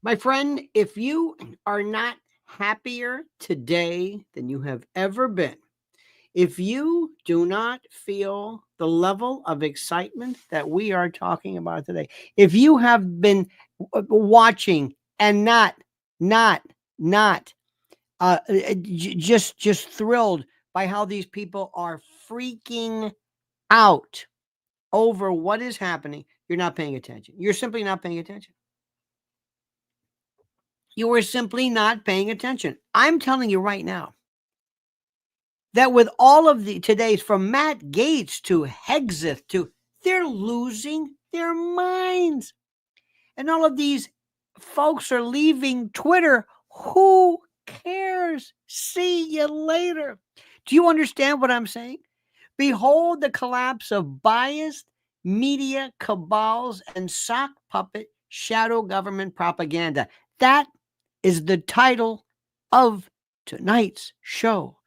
My friend, if you are not happier today than you have ever been, if you do not feel the level of excitement that we are talking about today, if you have been watching and not, not just thrilled by how these people are freaking out over what is happening, you're not paying attention. You're simply not paying attention. You are simply not paying attention. I'm telling you right now that with all of the today's, from Matt Gaetz to Hexeth to, they're losing their minds. And all of these folks are leaving Twitter. Who cares? See you later. Do you understand what I'm saying? Behold the collapse of biased media cabals and sock puppet shadow government propaganda. That is the title of tonight's show.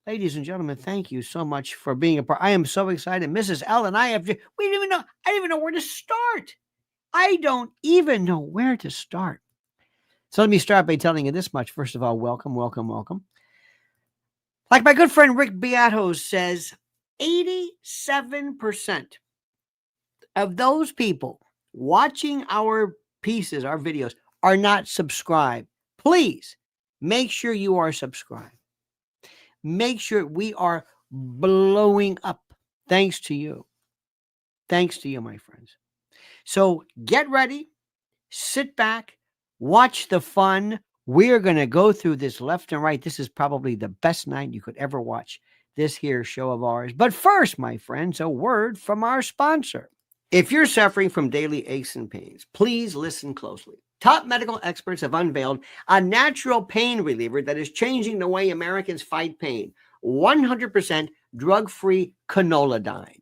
Ladies and gentlemen, thank you so much for being a part. I am so excited. Mrs. L and I have, we didn't even know, I didn't even know where to start. I don't even know where to start. So let me start by telling you this much. First of all, welcome, welcome, welcome. Like my good friend Rick Beato says, 87% of those people watching our pieces, our videos, are not subscribed. Please make sure you are subscribed. Make sure we are blowing up thanks to you. Thanks to you, my friends. So get ready, sit back, watch the fun. We're going to go through this left and right. This is probably the best night you could ever watch this here show of ours. But first, my friends, a word from our sponsor. If you're suffering from daily aches and pains, please listen closely. Top medical experts have unveiled a natural pain reliever that is changing the way Americans fight pain. 100% drug-free Canolidine.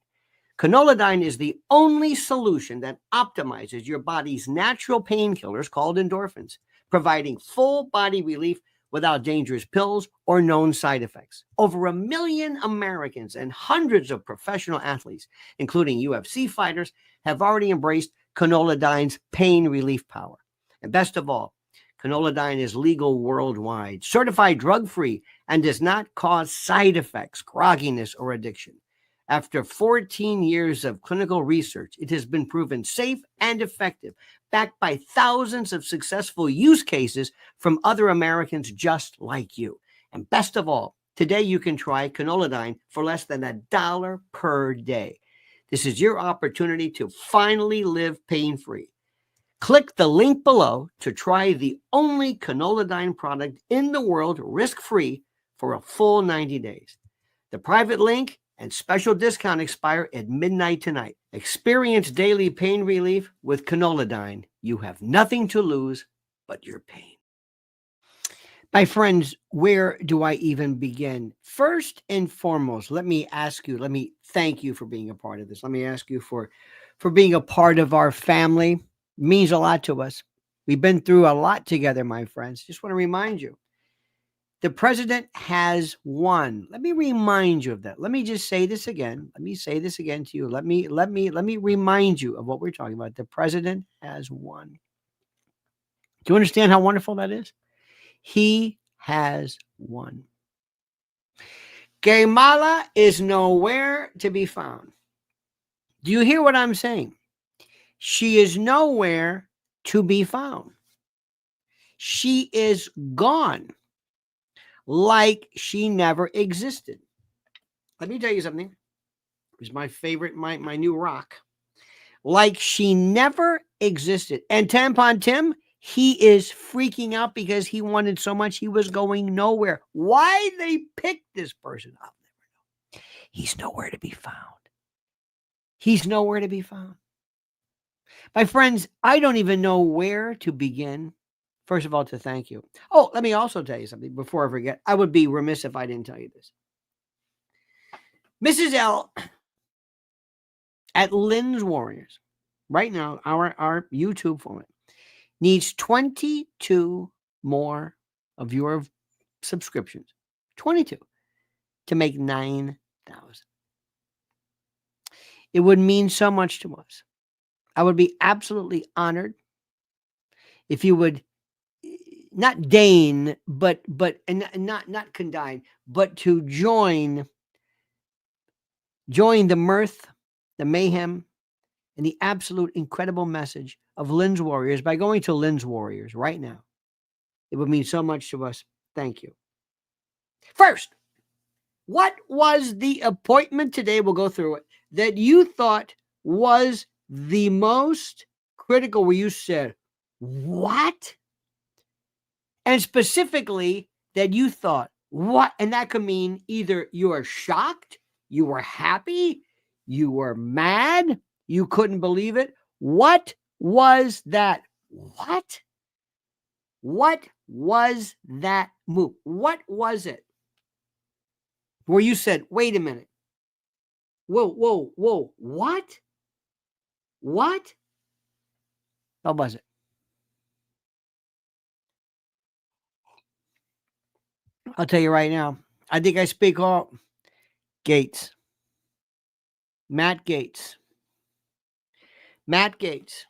Canolidine is the only solution that optimizes your body's natural painkillers called endorphins, providing full body relief without dangerous pills or known side effects. Over 1 million Americans and hundreds of professional athletes, including UFC fighters, have already embraced Canolidine's pain relief power. And best of all, Canolidine is legal worldwide, certified drug-free, and does not cause side effects, grogginess, or addiction. After 14 years of clinical research, it has been proven safe and effective, backed by thousands of successful use cases from other Americans just like you. And best of all, today you can try Canolidine for less than $1 per day. This is your opportunity to finally live pain-free. Click the link below to try the only Canolidine product in the world risk-free for a full 90 days. The private link and special discount expire at midnight tonight. Experience daily pain relief with Canolidine. You have nothing to lose but your pain. My friends, where do I even begin? First and foremost, let me thank you for being a part of this. Let me ask you for being a part of our family. It means a lot to us. We've been through a lot together, my friends. Just want to remind you, the president has won. Let me remind you of that. Let me just say this again. Let me say this again to you. Let me remind you of what we're talking about. The president has won. Do you understand how wonderful that is? He has won. Kamala is nowhere to be found. Do you hear what I'm saying? She is nowhere to be found. She is gone, like she never existed. Let me tell you something. It's my favorite, my new rock. Like she never existed. And Tampon Tim, he is freaking out because he wanted so much, he was going nowhere. Why they picked this person, I'll never know. He's nowhere to be found. He's nowhere to be found. My friends, I don't even know where to begin. First of all, to thank you. Oh, let me also tell you something before I forget. I would be remiss if I didn't tell you this. Mrs. L at Lynn's Warriors, right now, our YouTube format, needs 22 more of your subscriptions. 22 to make 9,000. It would mean so much to us. I would be absolutely honored if you would not deign, but and not condign, but to join the mirth, the mayhem, and the absolute incredible message of Lynn's Warriors by going to Lynn's Warriors right now. It would mean so much to us. Thank you. First, what was the appointment today? We'll go through it that you thought was the most critical, where you said, what? And specifically that you thought, what? And that could mean either you are shocked, you were happy, you were mad, you couldn't believe it. What was that? What? What was that move? What was it? Where you said, wait a minute. Whoa, whoa, whoa. What? What? What was it? I'll tell you right now. I think I speak all. Gates. Matt Gates. Matt Gates.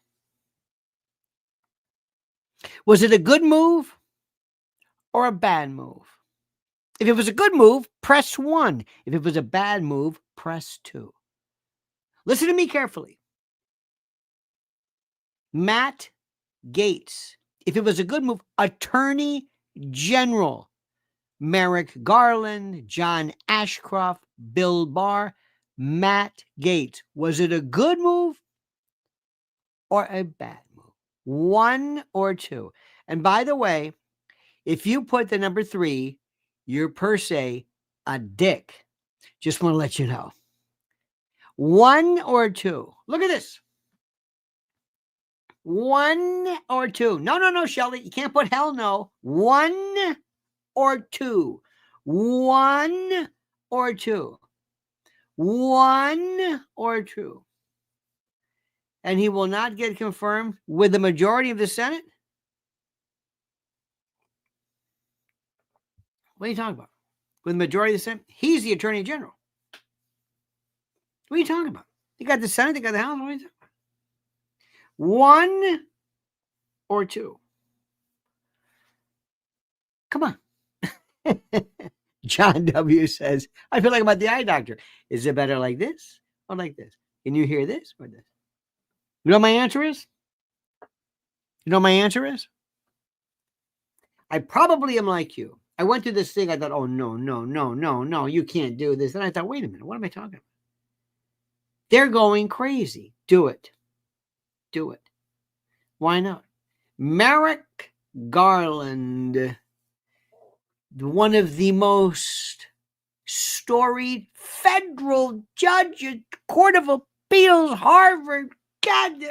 Was it a good move or a bad move? If it was a good move, press 1. If it was a bad move, press 2. Listen to me carefully. Matt Gates. If it was a good move, Attorney General Merrick Garland, John Ashcroft, Bill Barr, Matt Gates. Was it a good move or a bad move? 1 or 2. And by the way, if you put the number 3, you're per se a dick. Just want to let you know. 1 or 2. Look at this. 1 or 2. No, Shelly. You can't put hell no. 1 or 2. 1 or 2. 1 or 2. And he will not get confirmed with the majority of the Senate? What are you talking about? With the majority of the Senate? He's the Attorney General. What are you talking about? You got the Senate, you got the House. What are you talking about? 1 or 2. Come on. John W. says, I feel like I'm at the eye doctor. Is it better like this or like this? Can you hear this or this? You know what my answer is? You know what my answer is? I probably am like you. I went through this thing. I thought, oh, no, you can't do this. And I thought, wait a minute, what am I talking about? They're going crazy. Do it. Do it. Why not? Merrick Garland, one of the most storied federal judges, Court of Appeals, Harvard, God,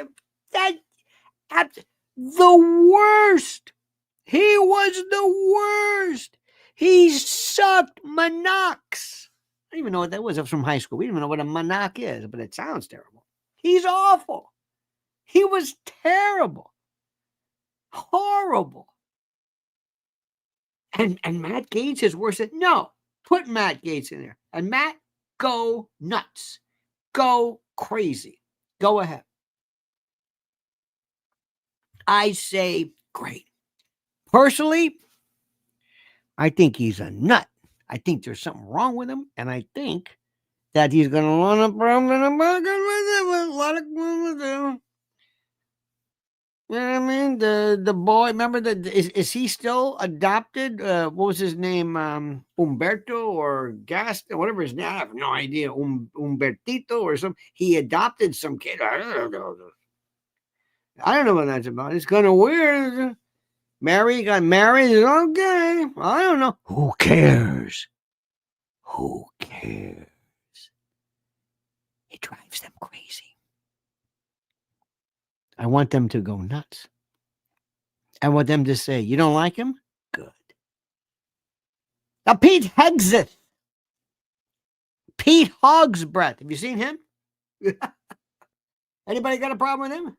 the worst. He was the worst. He sucked monox. I don't even know what that was. I was from high school. We didn't even know what a monoc is, but it sounds terrible. He's awful. He was terrible. Horrible. And Matt Gaetz is worse than, no, put Matt Gaetz in there. And Matt, go nuts. Go crazy. Go ahead. I say, great. Personally, I think he's a nut. I think there's something wrong with him. And I think that he's going to run a problem with a lot of them. You know what I mean? The boy, remember is he still adopted? What was his name? Umberto or Gaston, whatever his name. I have no idea. Umbertito or something. He adopted some kid. I don't know what that's about. It's kind of weird. Got married. Okay. I don't know. Who cares? Who cares? It drives them crazy. I want them to go nuts. I want them to say, you don't like him? Good. Now, Pete Hegseth. Pete Hog's Breath. Have you seen him? Anybody got a problem with him?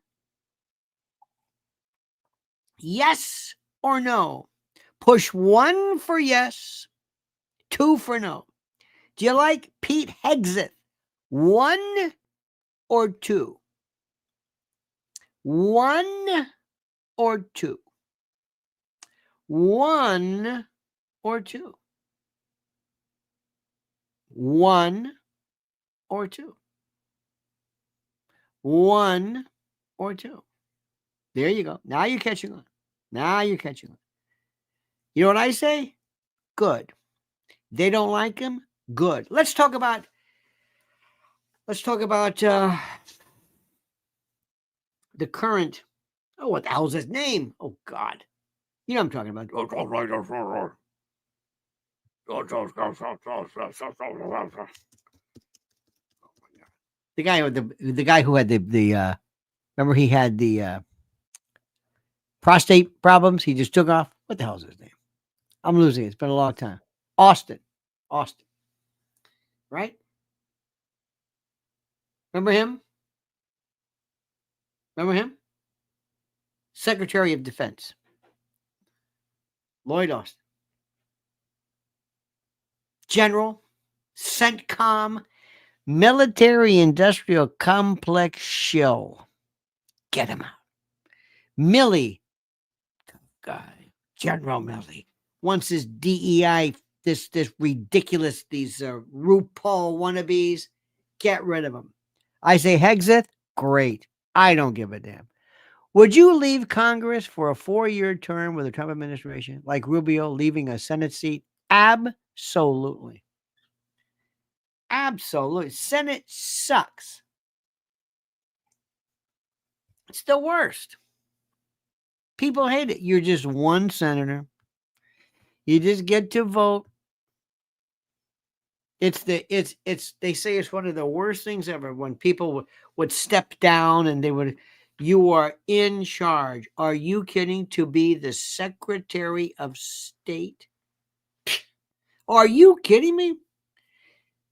Yes or no? Push 1 for yes, 2 for no. Do you like Pete Hegseth? 1 or 2? 1 or 2? 1 or 2? 1 or 2? 1 or 2? There you go. Now you're catching on. Now you're catching on. You know what I say? Good. They don't like him? Good. Let's talk about the current. Oh, what the hell's his name? Oh, God. You know what I'm talking about. The guy who had the remember he had the prostate problems. He just took off. What the hell's his name? I'm losing it. It's been a long time. Austin. Right? Remember him? Secretary of Defense. Lloyd Austin. General, CENTCOM, military industrial complex shill. Get him out. Milley, guy, General Milley, wants his DEI, this ridiculous, these RuPaul wannabes. Get rid of them. I say Hexeth, great. I don't give a damn. Would you leave Congress for a 4-year term with the Trump administration, like Rubio leaving a Senate seat? Absolutely. Absolutely. Senate sucks. It's the worst. People hate it. You're just one senator. You just get to vote. They say it's one of the worst things ever when people would step down and you are in charge. Are you kidding? To be the Secretary of State? Are you kidding me?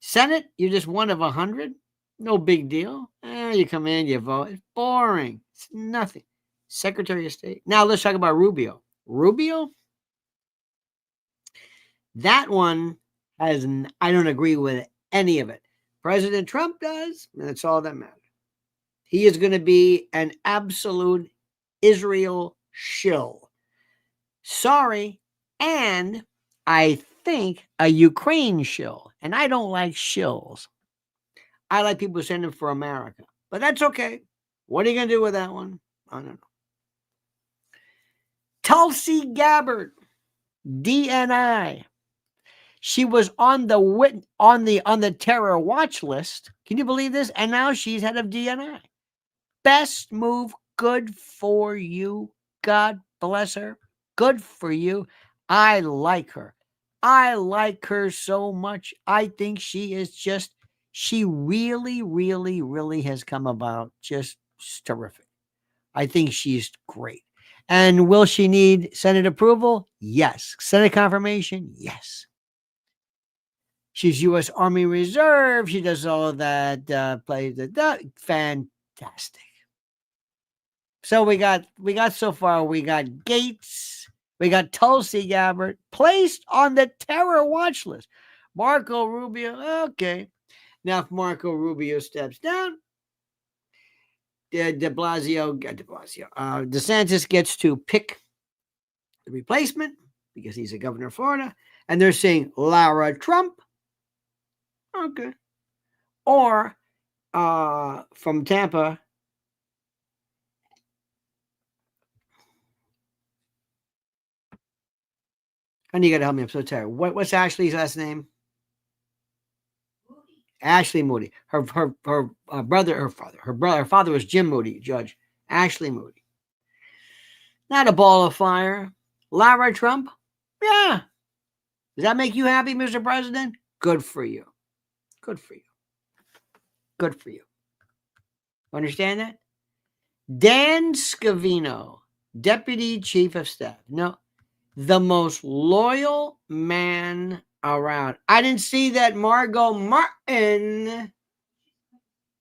Senate, you're just one of 100? No big deal. You come in, you vote. It's boring. It's nothing. Secretary of State. Now let's talk about Rubio. That one I don't agree with any of it. President Trump does, and that's all that matters. He is going to be an absolute Israel shill. Sorry. And I think a Ukraine shill. And I don't like shills. I like people sending for America. But that's okay. What are you going to do with that one? I don't know. Tulsi Gabbard, DNI. She was on the terror watch list. Can you believe this? And now she's head of DNI. Best move. Good for you. God bless her. Good for you. I like her. I like her so much. I think she really, really, really has come about just terrific. I think she's great. And will she need Senate approval? Yes. Senate confirmation? Yes. She's U.S. Army Reserve. She does all of that. Plays the fantastic. So we got so far. We got Gates. We got Tulsi Gabbard placed on the terror watch list. Marco Rubio. Okay. Now if Marco Rubio steps down, DeSantis gets to pick the replacement because he's a governor of Florida, and they're saying Lara Trump. Okay. Or from Tampa, and you got to help me. I'm so tired. What's Ashley's last name? Moody. Ashley Moody. Her father was Jim Moody, judge. Ashley Moody. Not a ball of fire. Lara Trump. Yeah. Does that make you happy, Mr. President? Good for you. Good for you. Good for you. Understand that? Dan Scavino, Deputy Chief of Staff. No, the most loyal man around. I didn't see that Margot Martin.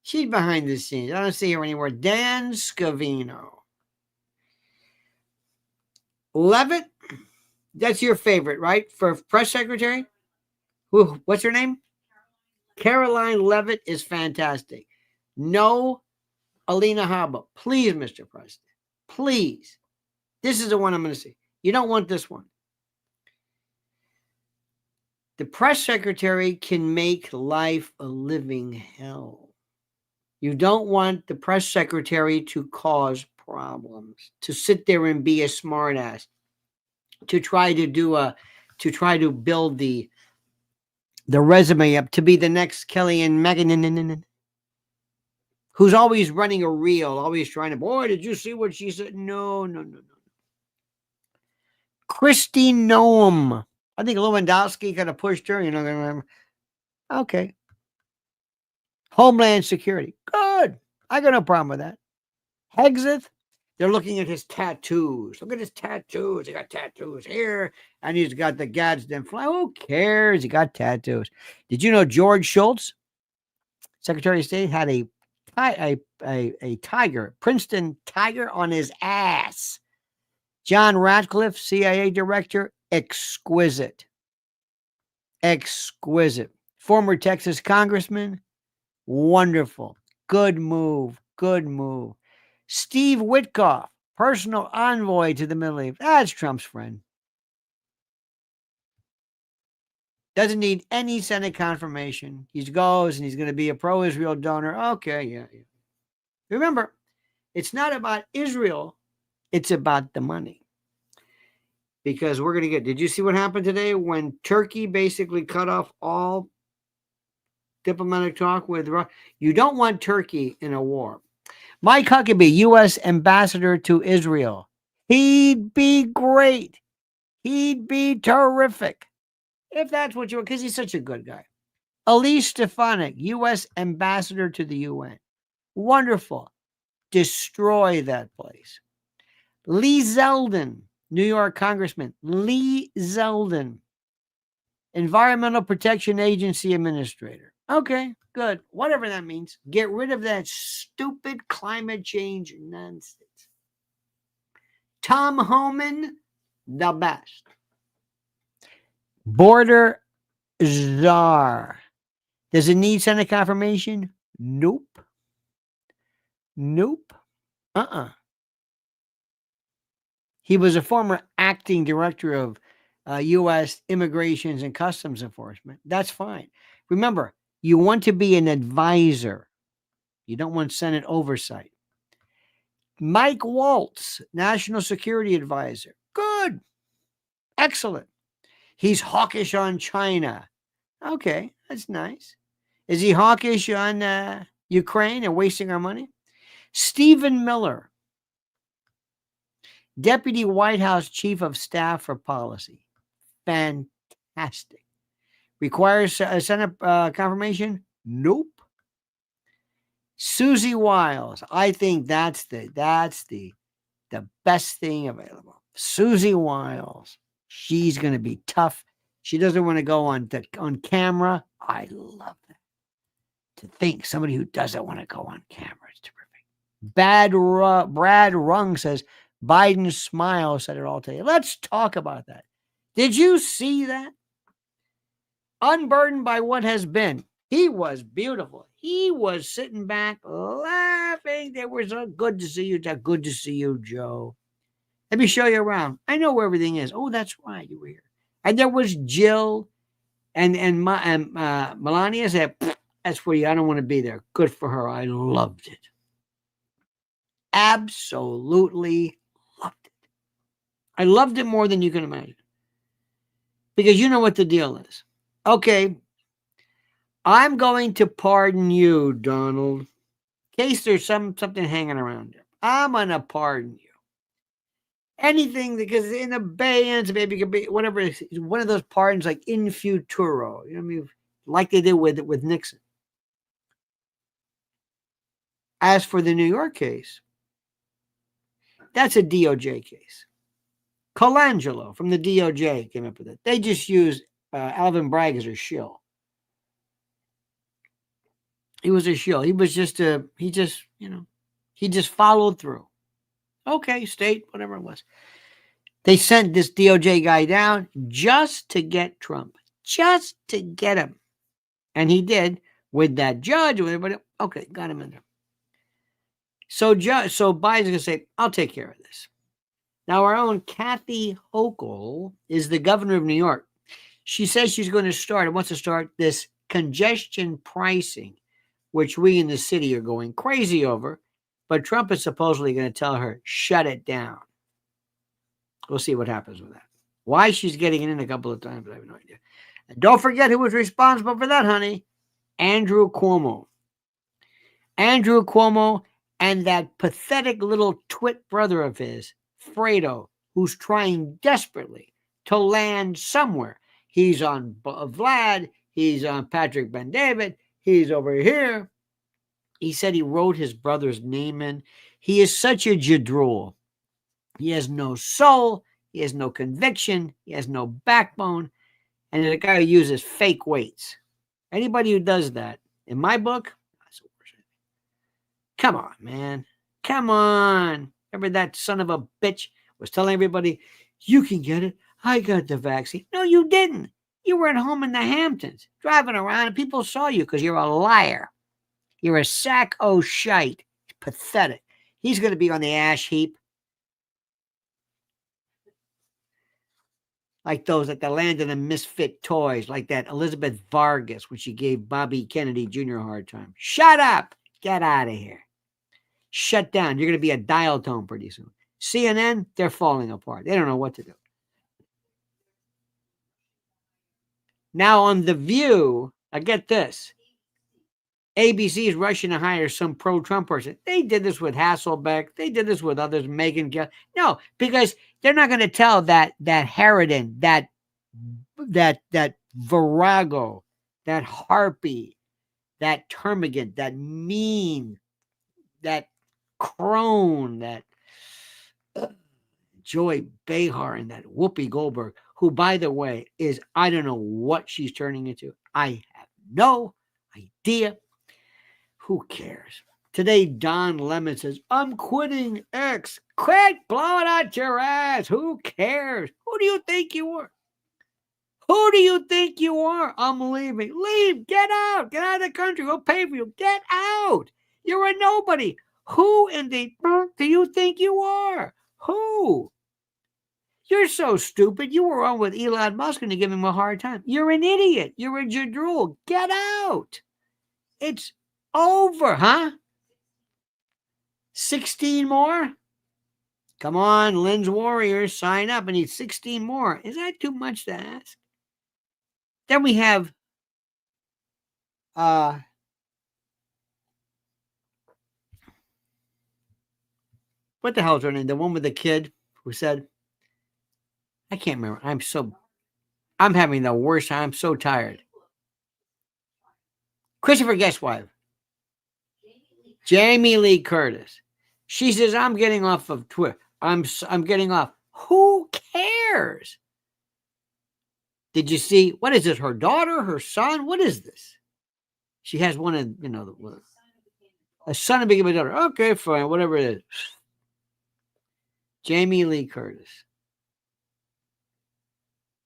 She's behind the scenes. I don't see her anymore. Dan Scavino. Levitt, that's your favorite, right? For press secretary? What's her name? Caroline Levitt is fantastic. No Alina Habba. Please, Mr. President. Please. This is the one I'm going to see. You don't want this one. The press secretary can make life a living hell. You don't want the press secretary to cause problems, to sit there and be a smartass, to try to build the resume up to be the next Kellyanne Megan, who's always running a reel, always trying to, boy, did you see what she said? No. Kristi Noem. I think Lewandowski kind of pushed her, Okay. Homeland Security. Good. I got no problem with that. Hegseth. They're looking at his tattoos. Look at his tattoos. He got tattoos here, and he's got the Gadsden flag. Who cares? He got tattoos. Did you know George Shultz, Secretary of State, had a tiger, Princeton tiger, on his ass? John Ratcliffe, CIA director, exquisite. Exquisite. Former Texas congressman, wonderful. Good move. Good move. Steve Witkoff, personal envoy to the Middle East. That's Trump's friend. Doesn't need any Senate confirmation. He goes and he's going to be a pro-Israel donor. Okay, yeah. Remember, it's not about Israel. It's about the money. Because we're going to did you see what happened today when Turkey basically cut off all diplomatic talk with Russia? You don't want Turkey in a war. Mike Huckabee, U.S. ambassador to Israel. He'd be great. He'd be terrific. If that's what you want, because he's such a good guy. Elise Stefanik, U.S. ambassador to the UN. Wonderful. Destroy that place. Lee Zeldin, New York Congressman. Lee Zeldin, Environmental Protection Agency Administrator. Okay, good. Whatever that means. Get rid of that stupid climate change nonsense. Tom Homan, the best. Border czar. Does it need Senate confirmation? Nope. He was a former acting director of U.S. Immigrations and Customs Enforcement. That's fine. Remember, you want to be an advisor. You don't want Senate oversight. Mike Waltz, National Security Advisor. Good. Excellent. He's hawkish on China. Okay, that's nice. Is he hawkish on Ukraine and wasting our money? Stephen Miller, Deputy White House Chief of Staff for Policy. Fantastic. Requires a Senate confirmation? Nope. Susie Wiles. I think that's the best thing available. Susie Wiles. She's going to be tough. She doesn't want to go on camera. I love that. To think somebody who doesn't want to go on camera is terrific. Brad Rung says, Biden's smile said it all today. Let's talk about that. Did you see that? Unburdened by what has been. He was beautiful. He was sitting back laughing. There was a good to see you. Good to see you, Joe. Let me show you around. I know where everything is. Oh, that's right. You were here. And there was Jill and Melania said, that's for you. I don't want to be there. Good for her. I loved it. Absolutely loved it. I loved it more than you can imagine. Because you know what the deal is. Okay, I'm going to pardon you, Donald, in case there's something hanging around you. I'm going to pardon you. Anything, because in abeyance, maybe it could be whatever. It's one of those pardons like in futuro. You know what I mean? Like they did with Nixon. As for the New York case, that's a DOJ case. Colangelo from the DOJ came up with it. They just used Alvin Bragg as a shill. He was a shill. He was just he just followed through. Okay, state, whatever it was. They sent this DOJ guy down just to get Trump, just to get him. And he did with that judge, with everybody. Okay, got him in there. So Biden's going to say, I'll take care of this. Now, our own Kathy Hochul is the governor of New York. She says she's going to start, wants to start this congestion pricing, which we in the city are going crazy over. But Trump is supposedly going to tell her, shut it down. We'll see what happens with that. Why she's getting it in a couple of times, I have no idea. And don't forget who was responsible for that, honey. Andrew Cuomo. Andrew Cuomo and that pathetic little twit brother of his, Fredo, who's trying desperately to land somewhere. He's on Vlad. He's on Patrick Ben-David. He's over here. He said he wrote his brother's name in. He is such a jadrul. He has no soul. He has no conviction. He has no backbone. And the guy who uses fake weights. Anybody who does that, in my book, that's the worst. Come on, man. Come on. Remember that son of a bitch was telling everybody, you can get it. I got the vaccine. No, you didn't. You were at home in the Hamptons, driving around, and people saw you because you're a liar. You're a sack o' shite. Pathetic. He's going to be on the ash heap. Like those at the land of the misfit toys, like that Elizabeth Vargas, when she gave Bobby Kennedy Jr. a hard time. Shut up. Get out of here. Shut down. You're going to be a dial tone pretty soon. CNN, they're falling apart. They don't know what to do. Now on The View, I get this. ABC is rushing to hire some pro-Trump person. They did this with Hasselbeck. They did this with others, Megan Gill. No, because they're not going to tell that harridan, that virago, that harpy, that termagant, that mean, that crone, that Joy Behar, and that Whoopi Goldberg, who, by the way, is, I don't know what she's turning into. I have no idea. Who cares? Today, Don Lemon says, I'm quitting X. Quit blowing out your ass. Who cares? Who do you think you are? Who do you think you are? I'm leaving. Leave. Get out. Get out of the country. We'll pay for you. Get out. You're a nobody. Who in the do you think you are? Who? You're so stupid. You were on with Elon Musk and you give him a hard time. You're an idiot. You're a jadrul. Get out. It's over, huh? 16 more? Come on, Lynn's Warriors, sign up. I need 16 more. Is that too much to ask? Then we have what the hell's her name? The one with the kid who said, I can't remember. I'm having the worst time. I'm so tired. Christopher Guest's wife. Jamie Lee Curtis. She says, I'm getting off of Twitter. I'm getting off. Who cares? Did you see, what is it? Her daughter, her son? What is this? She has one of, a son and became a daughter. Okay, fine, whatever it is. Jamie Lee Curtis.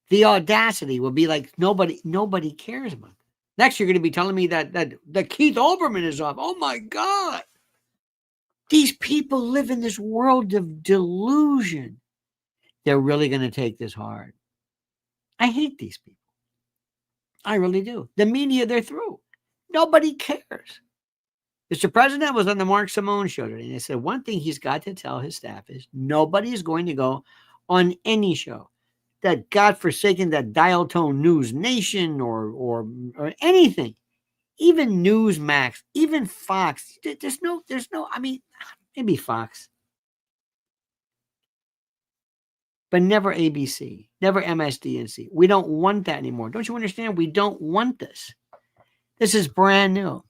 The audacity will be like nobody cares about it. Next, you're going to be telling me that Keith Olbermann is off. Oh my God. These people live in this world of delusion. They're really going to take this hard. I hate these people. I really do. The media, they're through. Nobody cares. Mr. President was on the Mark Simone show today, and they said one thing he's got to tell his staff is nobody is going to go on any show. That godforsaken, that dial tone News Nation or anything, even Newsmax, even Fox. There's no, I mean, maybe Fox, but never ABC, never MSDNC. We don't want that anymore. Don't you understand? We don't want this. This is brand new.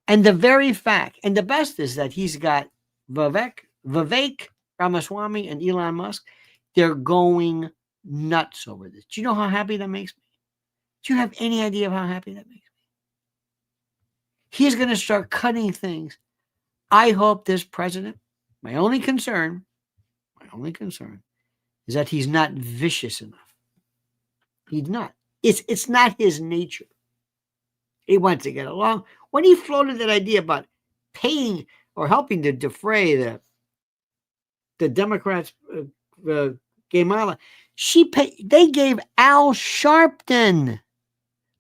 And the very fact, and the best is that he's got Vivek Ramaswamy and Elon Musk. They're going nuts over this. Do you know how happy that makes me? Do you have any idea of how happy that makes me? He's going to start cutting things. I hope this president, my only concern is that he's not vicious enough. He's not. It's not his nature. He wants to get along. When he floated that idea about paying or helping to defray the Democrats' Gamala. They gave Al Sharpton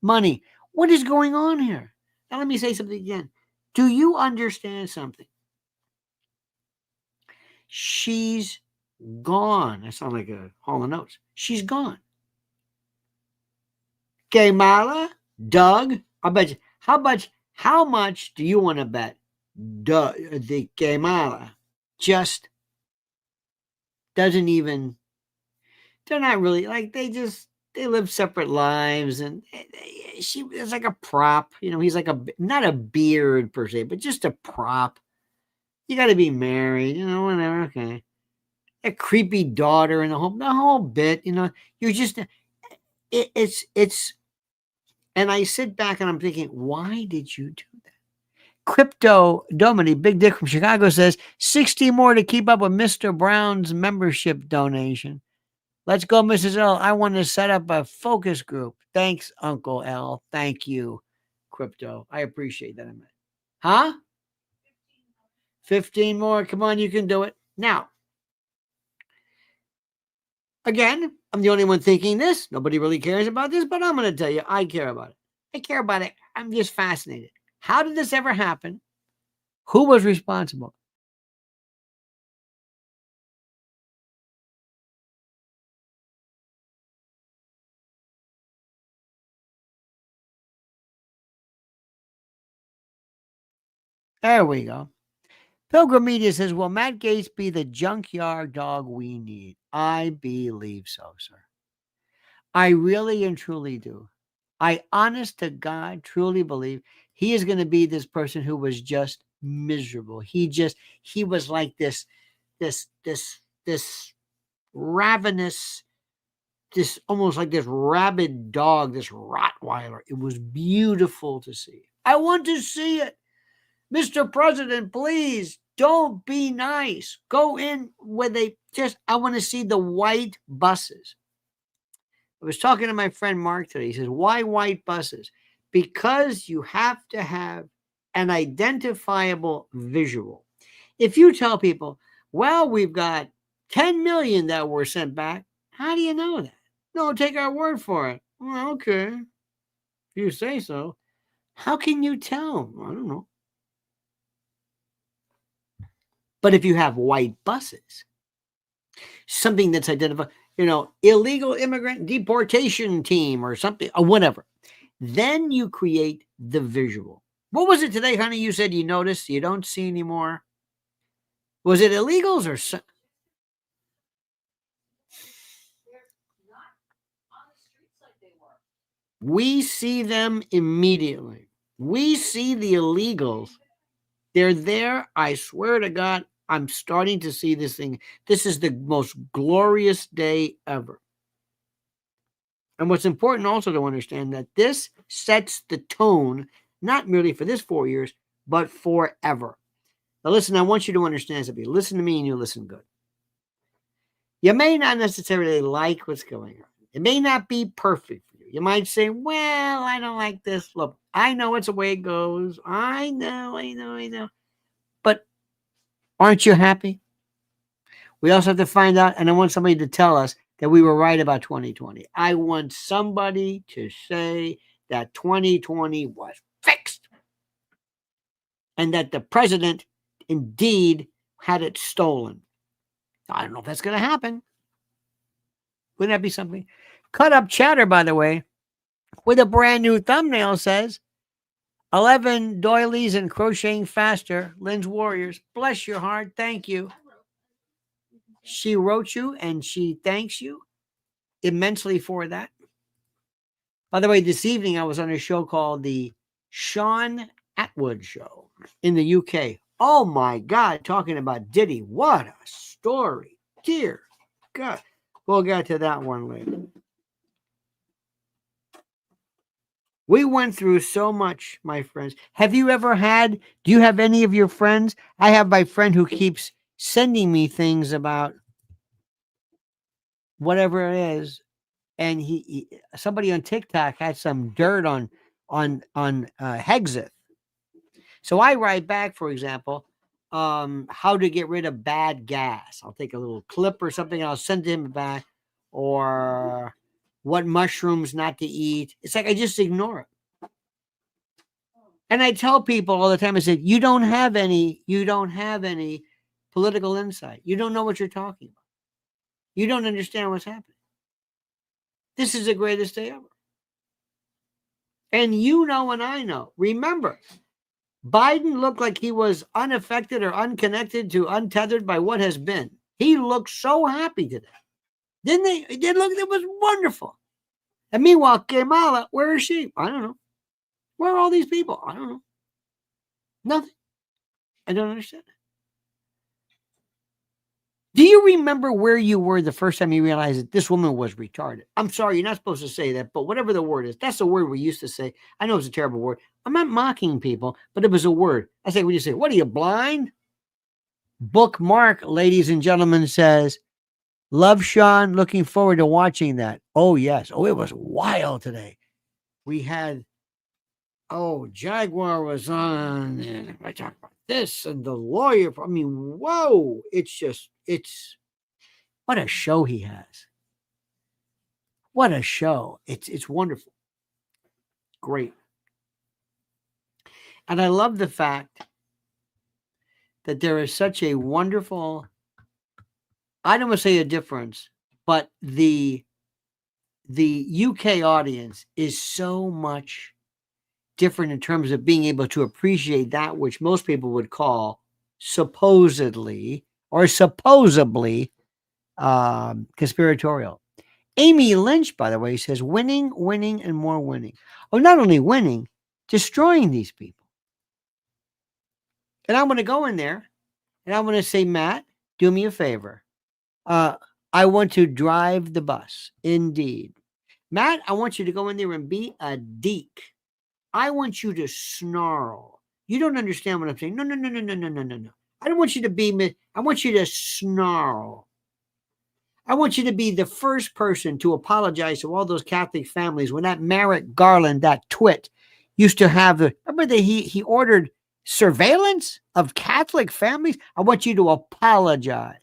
money. What is going on here? Now let me say something again. Do you understand something? She's gone. I sound like a Hall of Notes. She's gone. Gamala, Doug, I bet you. How much do you want to bet? The Gamala just doesn't even. They're not really like they live separate lives, and she is like a prop. He's like not a beard per se, but just a prop. You got to be married, whatever. Okay, a creepy daughter and the whole bit. You're just it's. And I sit back and I'm thinking, why did you do that? Crypto Domini, Big Dick from Chicago, says 60 more to keep up with Mr. Brown's membership donation. Let's go, Mrs. L. I want to set up a focus group. Thanks, Uncle L. Thank you, Crypto. I appreciate that. Huh? 15 more. Come on, you can do it. Now, again, I'm the only one thinking this. Nobody really cares about this, but I'm going to tell you, I care about it. I care about it. I'm just fascinated. How did this ever happen? Who was responsible? There we go. Pilgrim Media says, will Matt Gates be the junkyard dog we need? I believe so, sir. I really and truly do. I honest to God truly believe he is going to be this person who was just miserable. He was like this ravenous, this almost like this rabid dog, this Rottweiler. It was beautiful to see. I want to see it. Mr. President, please don't be nice. Go in where I want to see the white buses. I was talking to my friend Mark today. He says, why white buses? Because you have to have an identifiable visual. If you tell people, well, we've got 10 million that were sent back, how do you know that? No, take our word for it. Well, okay. If you say so. How can you tell? I don't know. But if you have white buses, something that's identified, illegal immigrant deportation team or something, or whatever, then you create the visual. What was it today, honey? You said you noticed you don't see anymore. Was it illegals or something? We see them immediately. We see the illegals. They're there. I swear to God, I'm starting to see this thing. This is the most glorious day ever. And what's important also to understand that this sets the tone, not merely for this 4 years, but forever. Now, listen, I want you to understand something. Listen to me and you listen good. You may not necessarily like what's going on. It may not be perfect for you. You might say, well, I don't like this. Look, I know it's the way it goes. I know. But aren't you happy? We also have to find out, and I want somebody to tell us that we were right about 2020. I want somebody to say that 2020 was fixed and that the president indeed had it stolen. I don't know if that's going to happen. Wouldn't that be something? Cut Up Chatter, by the way, with a brand new thumbnail says 11 doilies and crocheting faster. Lynn's Warriors. Bless your heart. Thank you. She wrote you and she thanks you immensely for that. By the way, this evening I was on a show called the Sean Atwood Show in the UK. Oh my God, talking about Diddy. What a story. Dear God. We'll get to that one later. We went through so much, my friends. Do you have any of your friends? I have my friend who keeps sending me things about whatever it is. And somebody on TikTok had some dirt on Hexeth. So I write back, for example, how to get rid of bad gas. I'll take a little clip or something and I'll send him back, or what mushrooms not to eat. It's like I just ignore it. And I tell people all the time, I said, you don't have any political insight. You don't know what you're talking about. You don't understand what's happening. This is the greatest day ever. And you know, and I know. Remember, Biden looked like he was unaffected or unconnected to untethered by what has been. He looked so happy today. Didn't they? It did look, it was wonderful. And meanwhile, Kamala, where is she? I don't know. Where are all these people? I don't know. Nothing. I don't understand. Do you remember where you were the first time you realized that this woman was retarded? I'm sorry, you're not supposed to say that, but whatever the word is, that's the word we used to say. I know it's a terrible word. I'm not mocking people, but it was a word. I say, when you say, what are you, blind? Bookmark, ladies and gentlemen, says, love Sean, looking forward to watching that. Oh, yes. Oh, it was wild today. We had, Jaguar was on, and I talked about this, and the lawyer, I mean, whoa, it's what a show he has. What a show. It's wonderful. Great. And I love the fact that there is such a wonderful, I don't want to say a difference, but the UK audience is so much different in terms of being able to appreciate that which most people would call supposedly or supposedly conspiratorial. Amy Lynch, by the way, says winning, winning, and more winning. Oh, not only winning, destroying these people. And I'm going to go in there and I'm going to say, Matt, do me a favor. I want to drive the bus. Indeed. Matt, I want you to go in there and be a deek. I want you to snarl. You don't understand what I'm saying. No. I don't want you to be, I want you to snarl. I want you to be the first person to apologize to all those Catholic families when that Merrick Garland, that twit, used to have remember that he ordered surveillance of Catholic families? I want you to apologize.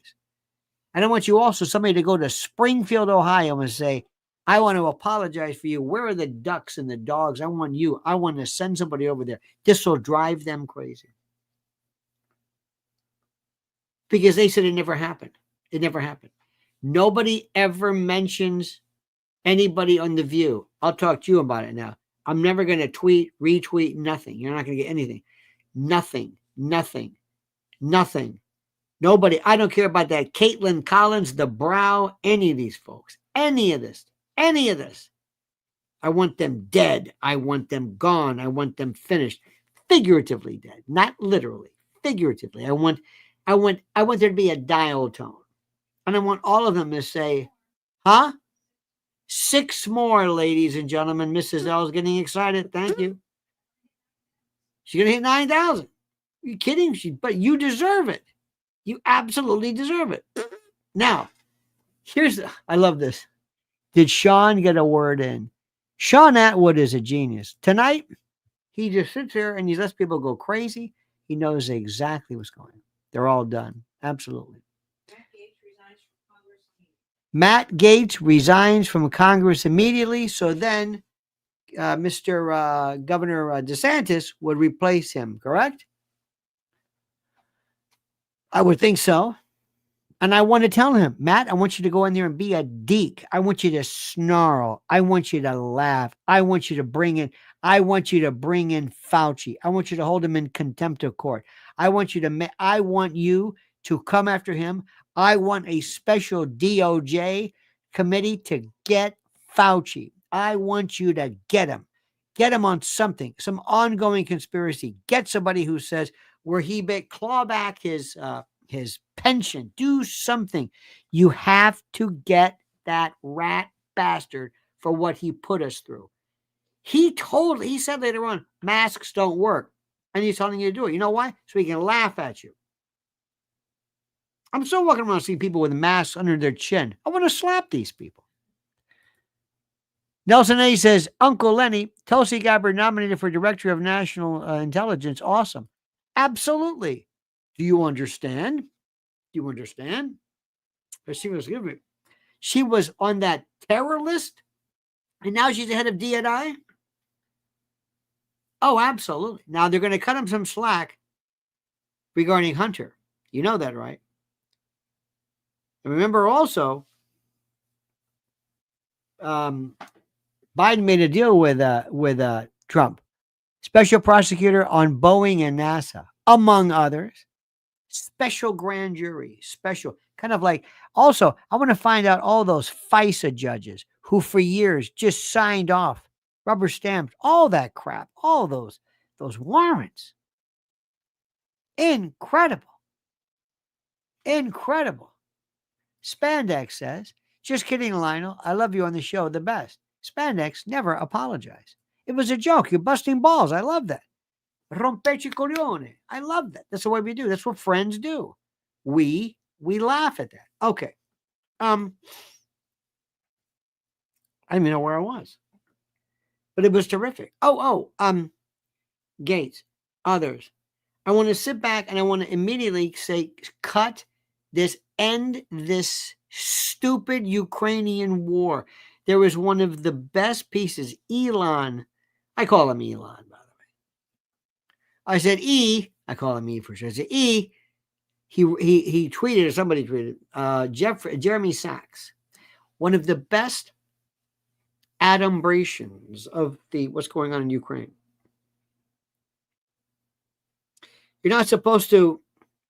And I want you also, somebody to go to Springfield, Ohio and say, I want to apologize for you. Where are the ducks and the dogs? I want to send somebody over there. This will drive them crazy. Because they said it never happened. It never happened. Nobody ever mentions anybody on The View. I'll talk to you about it now. I'm never going to tweet, retweet, nothing. You're not going to get anything. Nothing. Nobody. I don't care about that. Caitlin Collins, the Brow, any of these folks. Any of this. I want them dead. I want them gone. I want them finished. Figuratively dead. Not literally. Figuratively. I want there to be a dial tone. And I want all of them to say, huh? 6 more, ladies and gentlemen. Mrs. L is getting excited. Thank you. She's going to hit 9,000. Are you kidding? But you deserve it. You absolutely deserve it. Now, I love this. Did Sean get a word in? Sean Atwood is a genius. Tonight, he just sits there and he lets people go crazy. He knows exactly what's going on. They're all done. Absolutely. Matt Gaetz resigns from Congress immediately. So then Mr. Governor DeSantis would replace him, correct? I would think so. And I want to tell him, Matt, I want you to go in there and be a deek. I want you to snarl. I want you to laugh. I want you to bring in Fauci. I want you to hold him in contempt of court. I want you to come after him. I want a special DOJ committee to get Fauci. I want you to get him on something, some ongoing conspiracy. Get somebody who says where he claw back his pension, do something. You have to get that rat bastard for what he put us through. He said later on, masks don't work. And he's telling you to do it. You know why? So he can laugh at you. I'm still walking around seeing people with masks under their chin. I want to slap these people. Nelson A says, Uncle Lenny, Tulsi Gabbard nominated for Director of National Intelligence. Awesome. Absolutely. Do you understand? Do you understand? She was on that terror list, and now she's the head of DNI. Oh, absolutely. Now they're going to cut him some slack regarding Hunter. You know that, right? And remember also, Biden made a deal with Trump, special prosecutor on Boeing and NASA, among others. Special grand jury, special kind of like. Also, I want to find out all those FISA judges who for years just signed off, rubber stamped, all that crap, all those warrants. Incredible. Incredible. Spandex says, just kidding, Lionel. I love you on the show, the best. Spandex never apologized. It was a joke. You're busting balls. I love that. Rompeci coglione. I love that. That's the way we do. That's what friends do. We laugh at that. Okay. I don't even know where I was, but it was terrific. Gates, others. I want to sit back and I want to immediately say, cut this, end this stupid Ukrainian war. There was one of the best pieces, Elon. I call him Elon, by the way. I said E. I call him E for sure. I said E. He tweeted, or somebody tweeted, Jeremy Sachs, one of the best adumbrations of what's going on in Ukraine. You're not supposed to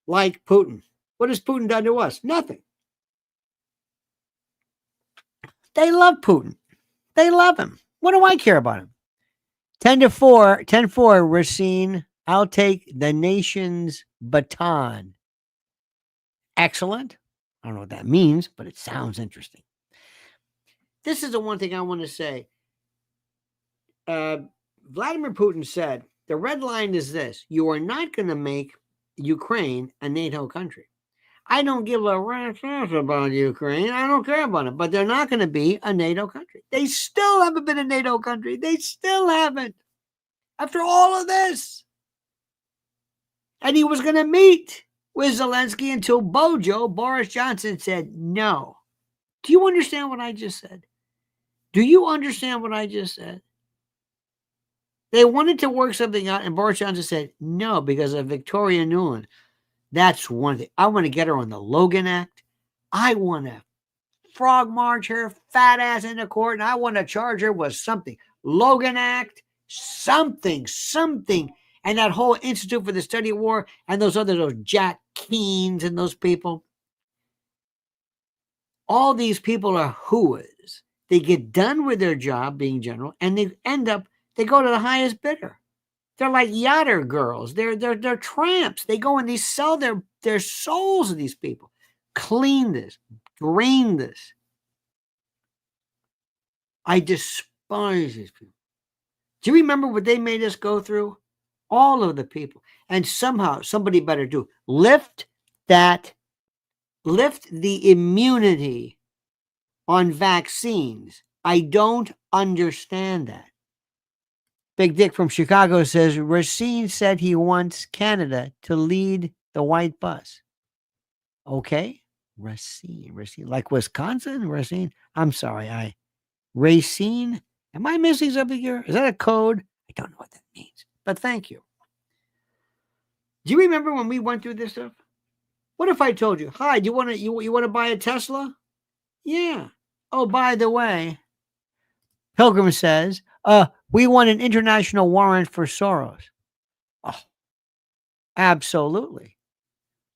like Putin. What has Putin done to us? Nothing. They love Putin. They love him. What do I care about him? 10-4, Racine. I'll take the nation's baton. Excellent. I don't know what that means, but it sounds interesting. This is the one thing I want to say. Vladimir Putin said, the red line is this: you are not going to make Ukraine a NATO country. I don't give a rat's ass about Ukraine. I don't care about it, but they're not going to be a NATO country. They still haven't been a NATO country. They still haven't. After all of this. And he was going to meet with Zelensky until Boris Johnson said no. Do you understand what I just said? Do you understand what I just said? They wanted to work something out, and Boris Johnson said no because of Victoria Nuland. That's one thing. I want to get her on the Logan Act. I want to frog march her fat ass into court, and I want to charge her with something. Logan Act, something. And that whole Institute for the Study of War and those Jack Keens and those people. All these people are hooas. They get done with their job being general, and they go to the highest bidder. They're like yachter girls. They're tramps. They go and they sell their souls to these people. Clean this. Drain this. I despise these people. Do you remember what they made us go through? All of the people. And somehow somebody better do. Lift the immunity on vaccines. I don't understand that. Big Dick from Chicago says, Racine said he wants Canada to lead the white bus. Okay. Racine. Like Wisconsin? Racine? I'm sorry. Racine? Am I missing something here? Is that a code? I don't know what that means. But thank you. Do you remember when we went through this stuff? What if I told you, hi, do you want to buy a Tesla? Yeah. Oh, by the way, Pilgrim says, we want an international warrant for Soros. Oh, absolutely.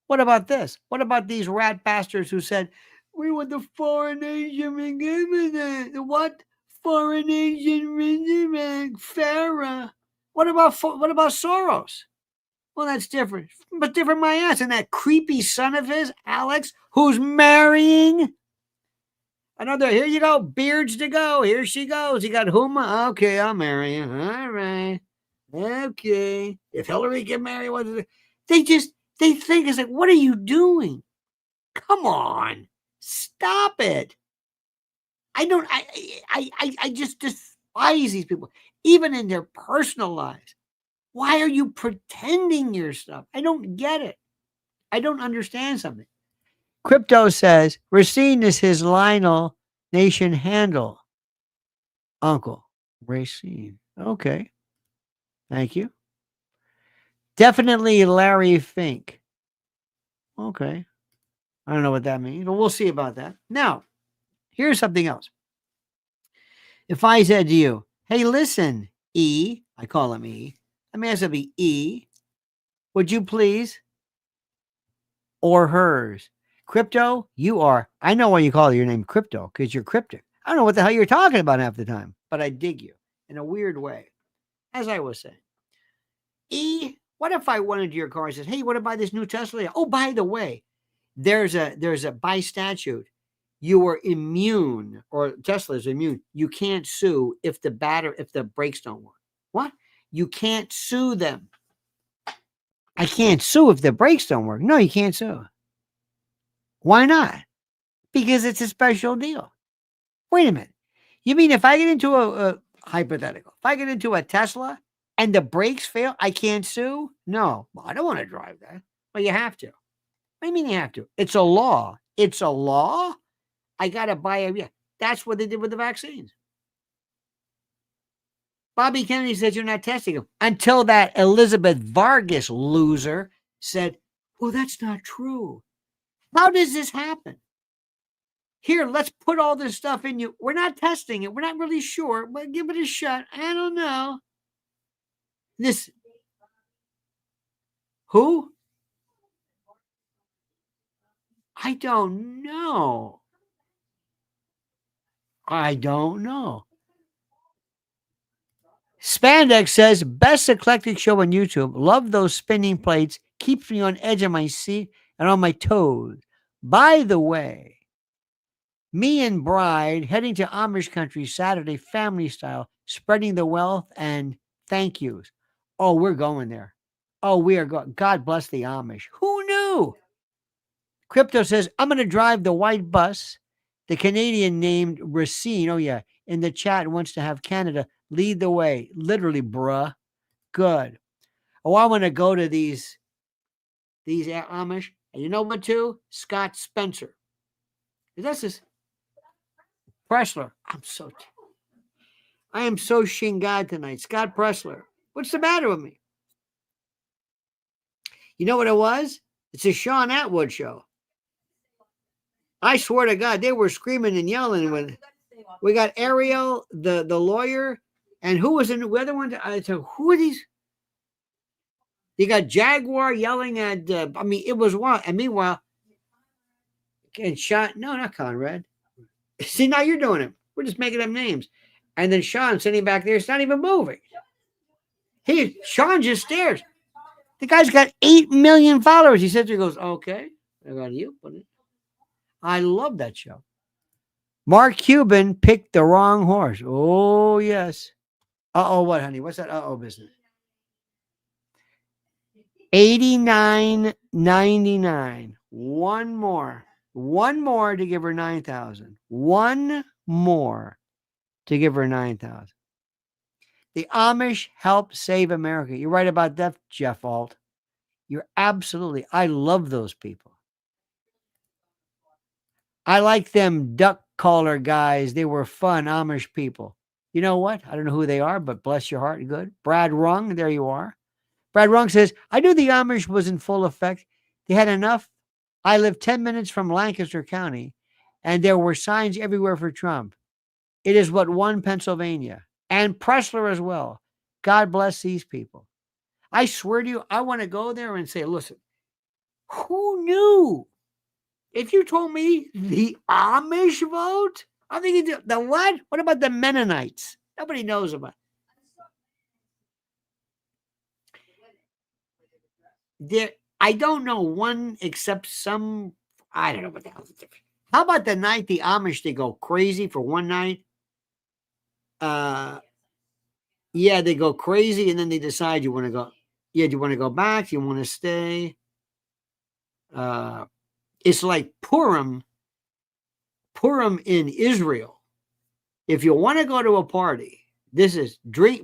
What about this? What about these rat bastards who said, we want the foreign agent reserve? What? Foreign agent reserve? Farah. What about Soros? Well, that's different. But different my ass. And that creepy son of his, Alex, who's marrying another, here you go, beards to go. Here she goes. You got Huma. Okay, I'll marry you. All right. Okay. If Hillary can marry, they think it's like, what are you doing? Come on. Stop it. I just despise these people, even in their personal lives. Why are you pretending your stuff? I don't get it. I don't understand something. Crypto says Racine is his Lionel Nation handle. Uncle Racine. Okay. Thank you. Definitely Larry Fink. Okay. I don't know what that means, but we'll see about that. Now, here's something else. If I said to you, hey, listen, E, I call him E. Let me ask you, E, would you please? Or hers. Crypto, you are. I know why you call your name Crypto, because you're cryptic. I don't know what the hell you're talking about half the time, but I dig you in a weird way. As I was saying, E, what if I went into your car and said, hey, you want to buy this new Tesla? Oh, by the way, there's a by statute, you are immune, or Tesla is immune. You can't sue if the brakes don't work. What? You can't sue them. I can't sue if the brakes don't work. No, you can't sue. Why not? Because it's a special deal. Wait a minute. You mean if I get into a hypothetical, if I get into a Tesla and the brakes fail, I can't sue? No, well, I don't want to drive that. Well, you have to. What do you mean you have to? It's a law. It's a law. I got to buy yeah. That's what they did with the vaccines. Bobby Kennedy said you're not testing them until that Elizabeth Vargas loser said, well, that's not true. How does this happen? Here, let's put all this stuff in you. We're not testing it. We're not really sure, but give it a shot. I don't know. This. Who? I don't know. I don't know. Spandex says, best eclectic show on YouTube. Love those spinning plates. Keeps me on edge of my seat and on my toes. By the way, me and bride heading to Amish country Saturday, family style, spreading the wealth and thank yous. Oh, we're going there. Oh, we are going. God bless the Amish. Who knew? Crypto says, I'm going to drive the white bus. The Canadian named Racine, oh yeah, in the chat wants to have Canada lead the way. Literally, bruh. Good. Oh, I want to go to these Amish. And you know what, too? Scott Spencer. This is Pressler. I am so shingad tonight. Scott Pressler. What's the matter with me? You know what it was? It's a Sean Atwood show. I swear to God, they were screaming and yelling when we got Ariel, the lawyer, and who was in the other one? I said, who are these? You got Jaguar yelling at, it was wild. And meanwhile, and Sean, no, not Conrad. See, now you're doing it. We're just making up names. And then Sean sitting back there, it's not even moving. Sean just stares. The guy's got 8 million followers. He sits there and goes, okay, I got you. I love that show. Mark Cuban picked the wrong horse. Oh, yes. Uh-oh, what, honey? What's that uh-oh business? $89.99. One more to give her 9,000. One more to give her 9,000. The Amish help save America. You're right about that, Jeff Alt. You're absolutely. I love those people. I like them duck caller guys. They were fun Amish people. You know what? I don't know who they are, but bless your heart. Good. Brad Rung, there you are. Brad Rung says, I knew the Amish was in full effect. They had enough. I live 10 minutes from Lancaster County, and there were signs everywhere for Trump. It is what won Pennsylvania. And Pressler as well. God bless these people. I swear to you, I want to go there and say, listen, who knew? If you told me the Amish vote, I'm thinking the what? What about the Mennonites? Nobody knows about it. I don't know one except some, I don't know what the hell is different. How about the night the Amish, they go crazy for one night? Yeah, they go crazy and then they decide you want to go. Yeah, do you want to go back? Do you want to stay? It's like Purim in Israel. If you want to go to a party, this is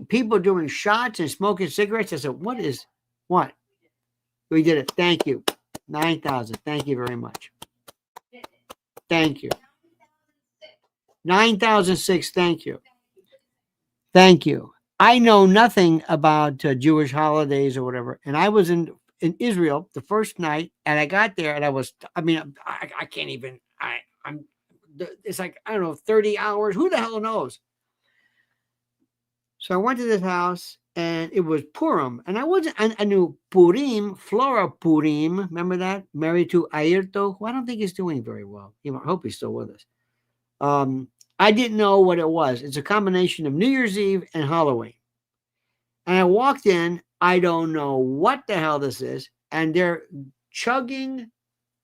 people doing shots and smoking cigarettes. I said, what? We did it. Thank you. 9,000. Thank you very much. Thank you. 9,006. Thank you. Thank you. I know nothing about Jewish holidays or whatever. And I was in Israel the first night, and I got there, and I can't even, it's like, I don't know, 30 hours. Who the hell knows? So I went to this house, and it was Purim. And I knew Purim, Flora Purim. Remember that? Married to Ayrto, who I don't think he's doing very well. I hope he's still with us. I didn't know what it was. It's a combination of New Year's Eve and Halloween. And I walked in. I don't know what the hell this is. And they're chugging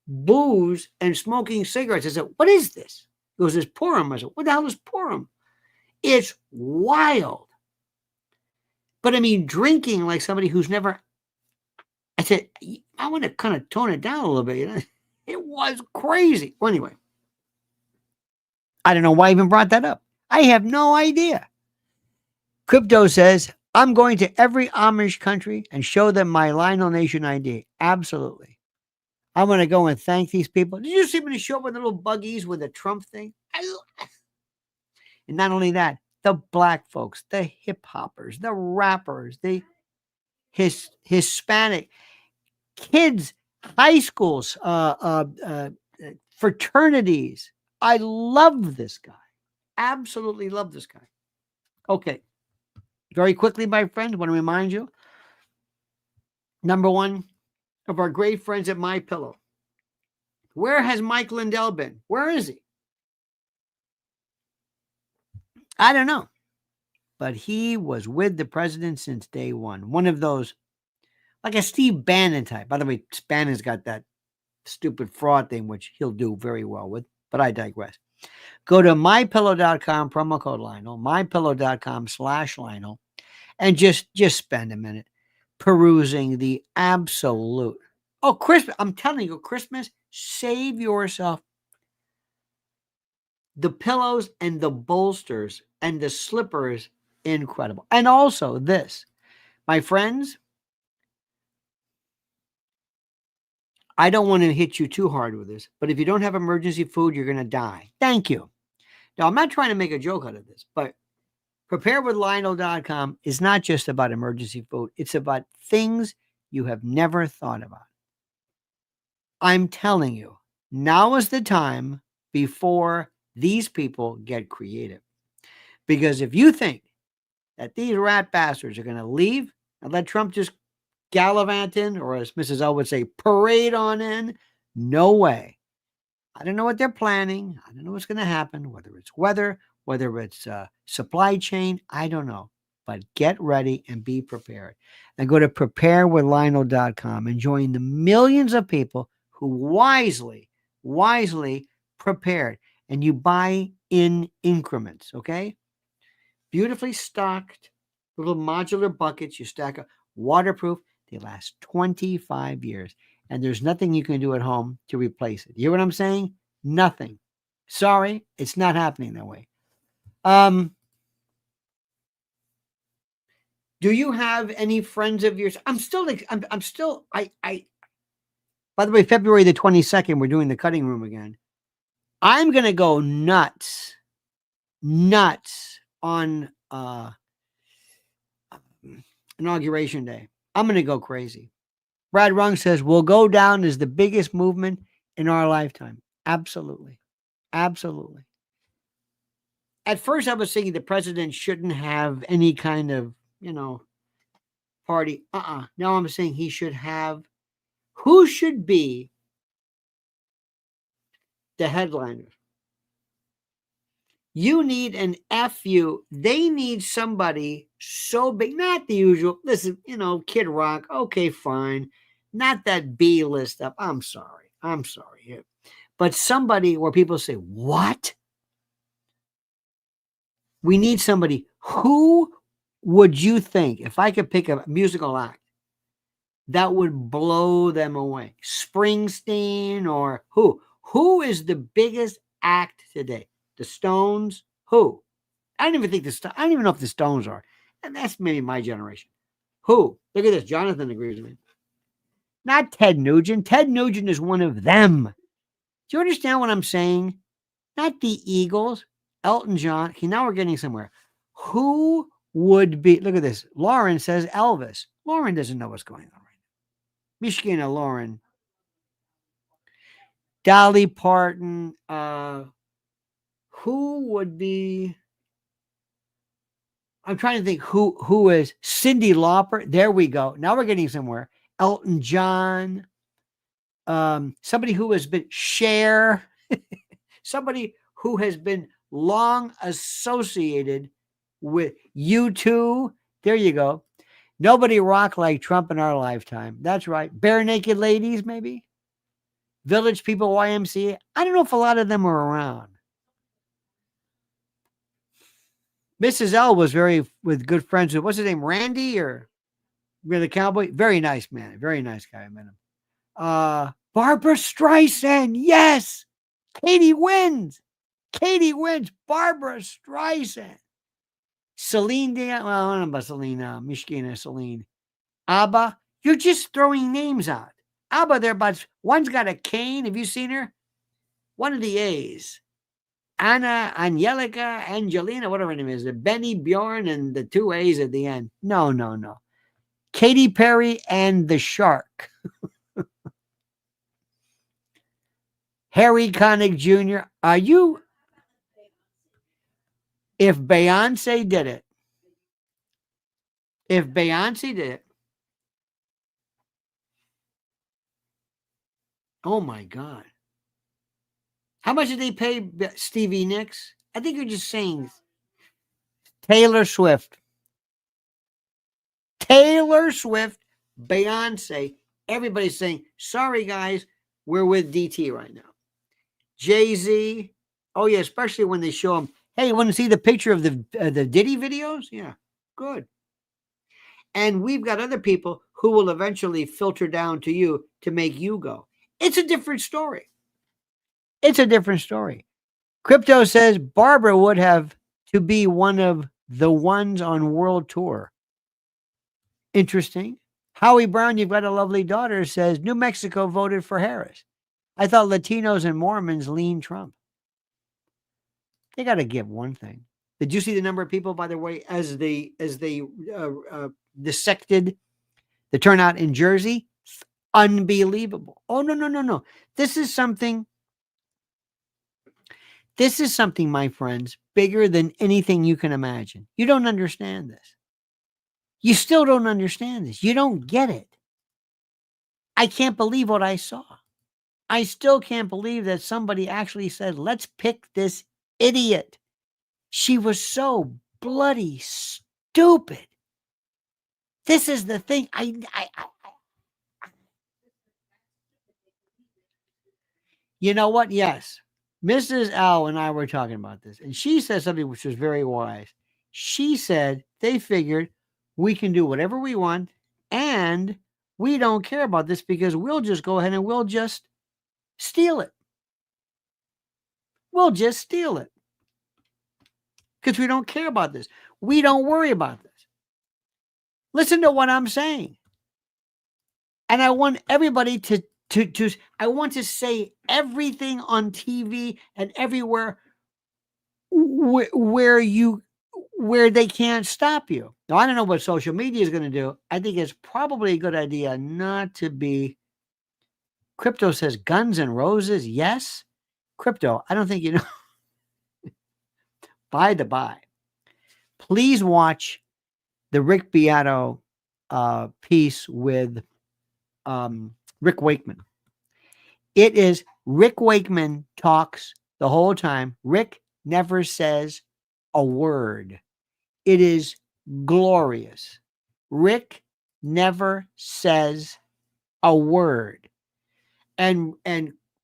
booze and smoking cigarettes. I said, what is this? It was this Purim. I said, what the hell is Purim? It's wild. But I mean, drinking like somebody who's never. I said, I want to kind of tone it down a little bit. It was crazy. Well, anyway. I don't know why I even brought that up. I have no idea. Crypto says, I'm going to every Amish country and show them my Lionel Nation ID. Absolutely. I'm going to go and thank these people. Did you see me show up with little buggies with a Trump thing? And not only that, the black folks, the hip hoppers, the rappers, the Hispanic kids, high schools, fraternities. I love this guy. Absolutely love this guy. Okay. Very quickly, my friends, I want to remind you. Number one of our great friends at MyPillow. Where has Mike Lindell been? Where is he? I don't know. But he was with the president since day one. One of those, like a Steve Bannon type. By the way, Bannon's got that stupid fraud thing, which he'll do very well with. But I digress. Go to mypillow.com, promo code Lionel, mypillow.com/Lionel, and just spend a minute perusing the absolute. Oh, Christmas. I'm telling you, Christmas, save yourself. The pillows and the bolsters and the slippers, incredible. And also this, my friends, I don't want to hit you too hard with this, but if you don't have emergency food, you're going to die. Thank you. Now, I'm not trying to make a joke out of this, but preparewithlionel.com is not just about emergency food. It's about things you have never thought about. I'm telling you, now is the time before these people get creative. Because if you think that these rat bastards are going to leave and let Trump just gallivant in, or as Mrs. L would say, parade on in, no way. I don't know what they're planning. I don't know what's going to happen, whether it's weather, whether it's supply chain. I don't know. But get ready and be prepared. And go to preparewithlionel.com and join the millions of people who wisely prepared. And you buy in increments, okay? Beautifully stocked little modular buckets. You stack up, waterproof. They last 25 years. And there's nothing you can do at home to replace it. You hear what I'm saying? Nothing. Sorry, it's not happening that way. Do you have any friends of yours? I'm still, by the way, February the 22nd, we're doing the cutting room again. I'm going to go nuts on Inauguration Day. I'm going to go crazy. Brad Rung says, we'll go down as the biggest movement in our lifetime. Absolutely. Absolutely. At first, I was thinking the president shouldn't have any kind of, party. Now I'm saying he should have. Who should be the headliner? You need an FU. They need somebody so big, not the usual. Listen, Kid Rock. Okay, fine. Not that B list stuff. I'm sorry. But somebody where people say, what? We need somebody. Who would you think, if I could pick a musical act, that would blow them away? Springsteen or who? Who is the biggest act today? The Stones? Who? I don't even know if the Stones are. And that's maybe my generation. Who? Look at this. Jonathan agrees with me. Not Ted Nugent. Ted Nugent is one of them. Do you understand what I'm saying? Not the Eagles, Elton John. Okay, now we're getting somewhere. Who would be, look at this. Lauren says Elvis. Lauren doesn't know what's going on right now. Michigan, Lauren. Dolly Parton. Who would be, I'm trying to think who is Cyndi Lauper. There we go. Now we're getting somewhere. Elton John. Somebody who has been Cher. Somebody who has been long associated with U2. There you go. Nobody rocked like Trump in our lifetime. That's right. Bare Naked Ladies, maybe. Village People, YMCA. I don't know if a lot of them are around. Mrs. L was with good friends with, what's his name, Randy or the cowboy? Very nice man. Very nice guy. I met him. Barbara Streisand. Yes. Katie wins. Barbara Streisand. Celine Dion. Well, I don't know about Celine. Michigan Celine. ABBA. You're just throwing names out. ABBA, they're about, one's got a cane. Have you seen her? One of the A's. Anna, Angelica, Angelina, whatever her name is. Benny, Bjorn, and the two A's at the end. No. Katy Perry and the Shark. Harry Connick Jr. Are you? If Beyonce did it. Oh my God. How much did they pay Stevie Nicks? I think you're just saying Taylor Swift, Beyonce. Everybody's saying, sorry, guys, we're with DT right now. Jay-Z. Oh, yeah, especially when they show them, hey, you want to see the picture of the Diddy videos? Yeah, good. And we've got other people who will eventually filter down to you to make you go. It's a different story. Crypto says Barbara would have to be one of the ones on world tour. Interesting. Howie Brown, you've got a lovely daughter, says New Mexico voted for Harris. I thought Latinos and Mormons lean Trump. They got to give one thing. Did you see the number of people, by the way, as they dissected the turnout in Jersey? Unbelievable. Oh, no. This is something, my friends, bigger than anything you can imagine. You don't understand this. You still don't understand this. You don't get it. I can't believe what I saw. I still can't believe that somebody actually said, let's pick this idiot. She was so bloody stupid. This is the thing. You know what? Yes. Mrs. Al and I were talking about this, and she said something which was very wise. She said they figured we can do whatever we want, and we don't care about this because we'll just go ahead and we'll just steal it. We'll just steal it because we don't care about this. We don't worry about this. Listen to what I'm saying. And I want everybody to I want to say everything on TV and everywhere where they can't stop you. Now, I don't know what social media is going to do. I think it's probably a good idea not to be. Crypto says Guns N' Roses. Yes. Crypto, I don't think you know. By the by, please watch the Rick Beato piece with Rick Wakeman. It is Rick Wakeman talks the whole time. Rick never says a word. It is glorious. Rick never says a word. And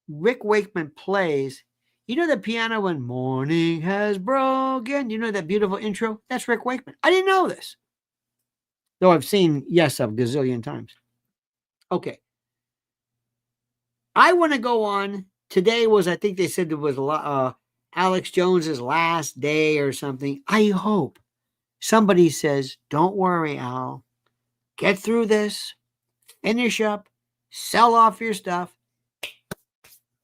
Rick Wakeman plays, you know the piano when morning has broken? You know that beautiful intro? That's Rick Wakeman. I didn't know this. Though I've seen Yes a gazillion times. Okay. I want to go on. Today was, I think they said it was Alex Jones's last day or something. I hope somebody says, don't worry, Al. Get through this. Finish up. sell off your stuff,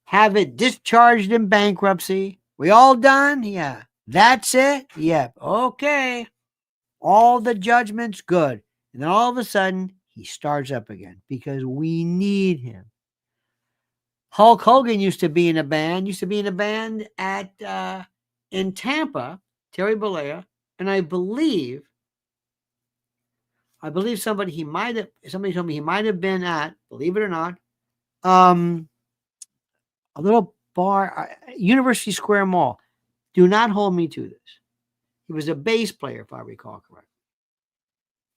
have it discharged in bankruptcy. We all done? Yeah. That's it? Yep. Okay. All the judgments, good. And then all of a sudden, he starts up again because we need him. Hulk Hogan used to be in a band, at in Tampa, Terry Bollea, and I believe somebody told me he might have been at, believe it or not, a little bar, University Square Mall. Do not hold me to this. He was a bass player, if I recall correctly,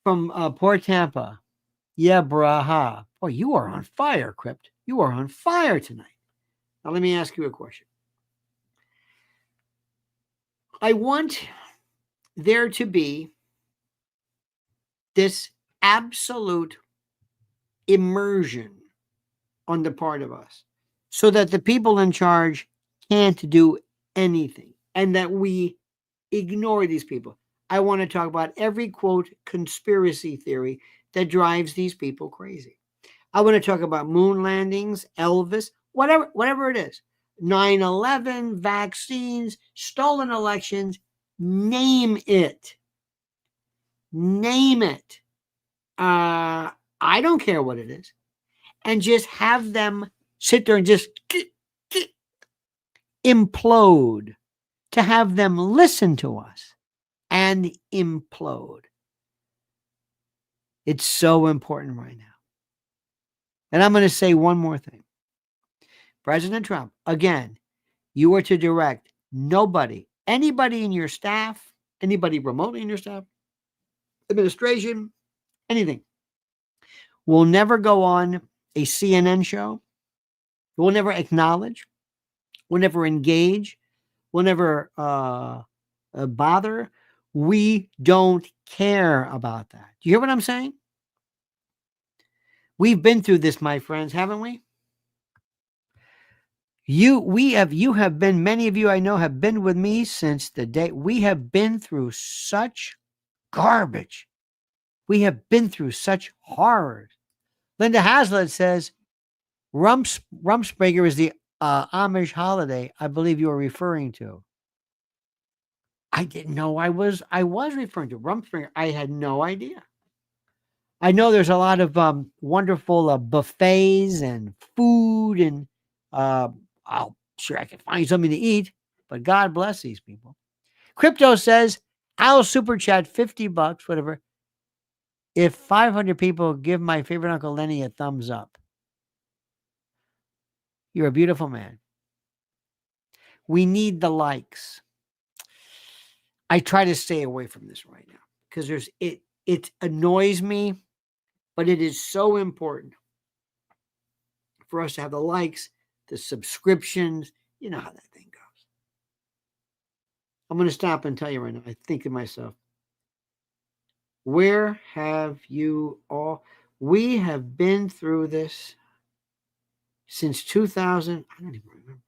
from Port Tampa. Yeah, braha. Boy, you are on fire, Crypt. You are on fire tonight. Now, let me ask you a question. I want there to be this absolute immersion on the part of us so that the people in charge can't do anything and that we ignore these people. I want to talk about every, quote, conspiracy theory that drives these people crazy. I want to talk about moon landings, Elvis, whatever it is. 9/11, vaccines, stolen elections, name it. Name it. I don't care what it is. And just have them sit there and just implode. To have them listen to us and implode. It's so important right now. And I'm going to say one more thing. President Trump, again, you are to direct anybody in your staff, anybody remotely in your staff, administration, anything, will never go on a CNN show, will never acknowledge, will never engage, will never bother. We don't care about that. Do you hear what I'm saying? We've been through this, my friends, haven't we? Many of you I know have been with me since the day. We have been through such garbage. We have been through such horrors. Linda Hazlitt says, Rumspringa is the Amish holiday I believe you are referring to. I didn't know I was referring to Rumspringa. I had no idea. I know there's a lot of wonderful buffets and food, and I'll sure I can find something to eat, but God bless these people. Crypto says, I'll super chat $50, whatever, if 500 people give my favorite Uncle Lenny a thumbs up. You're a beautiful man. We need the likes. I try to stay away from this right now because it annoys me, but it is so important for us to have the likes, the subscriptions. You know how that thing goes. I'm going to stop and tell you right now. I think to myself, where have you all? We have been through this since 2000. I don't even remember.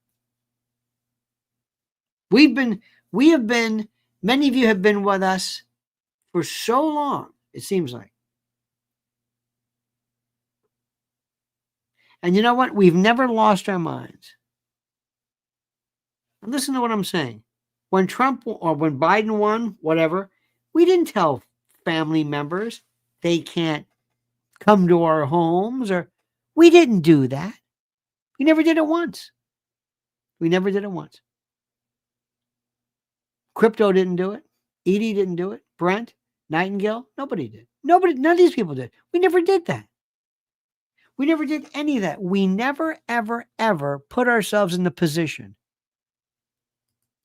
Many of you have been with us for so long, it seems like. And you know what? We've never lost our minds. And listen to what I'm saying. When Trump or when Biden won, whatever, we didn't tell family members they can't come to our homes, or we didn't do that. We never did it once. Crypto didn't do it. Edie didn't do it. Brent, Nightingale, nobody did. None of these people did. We never did that. We never did any of that. We never, ever, ever put ourselves in the position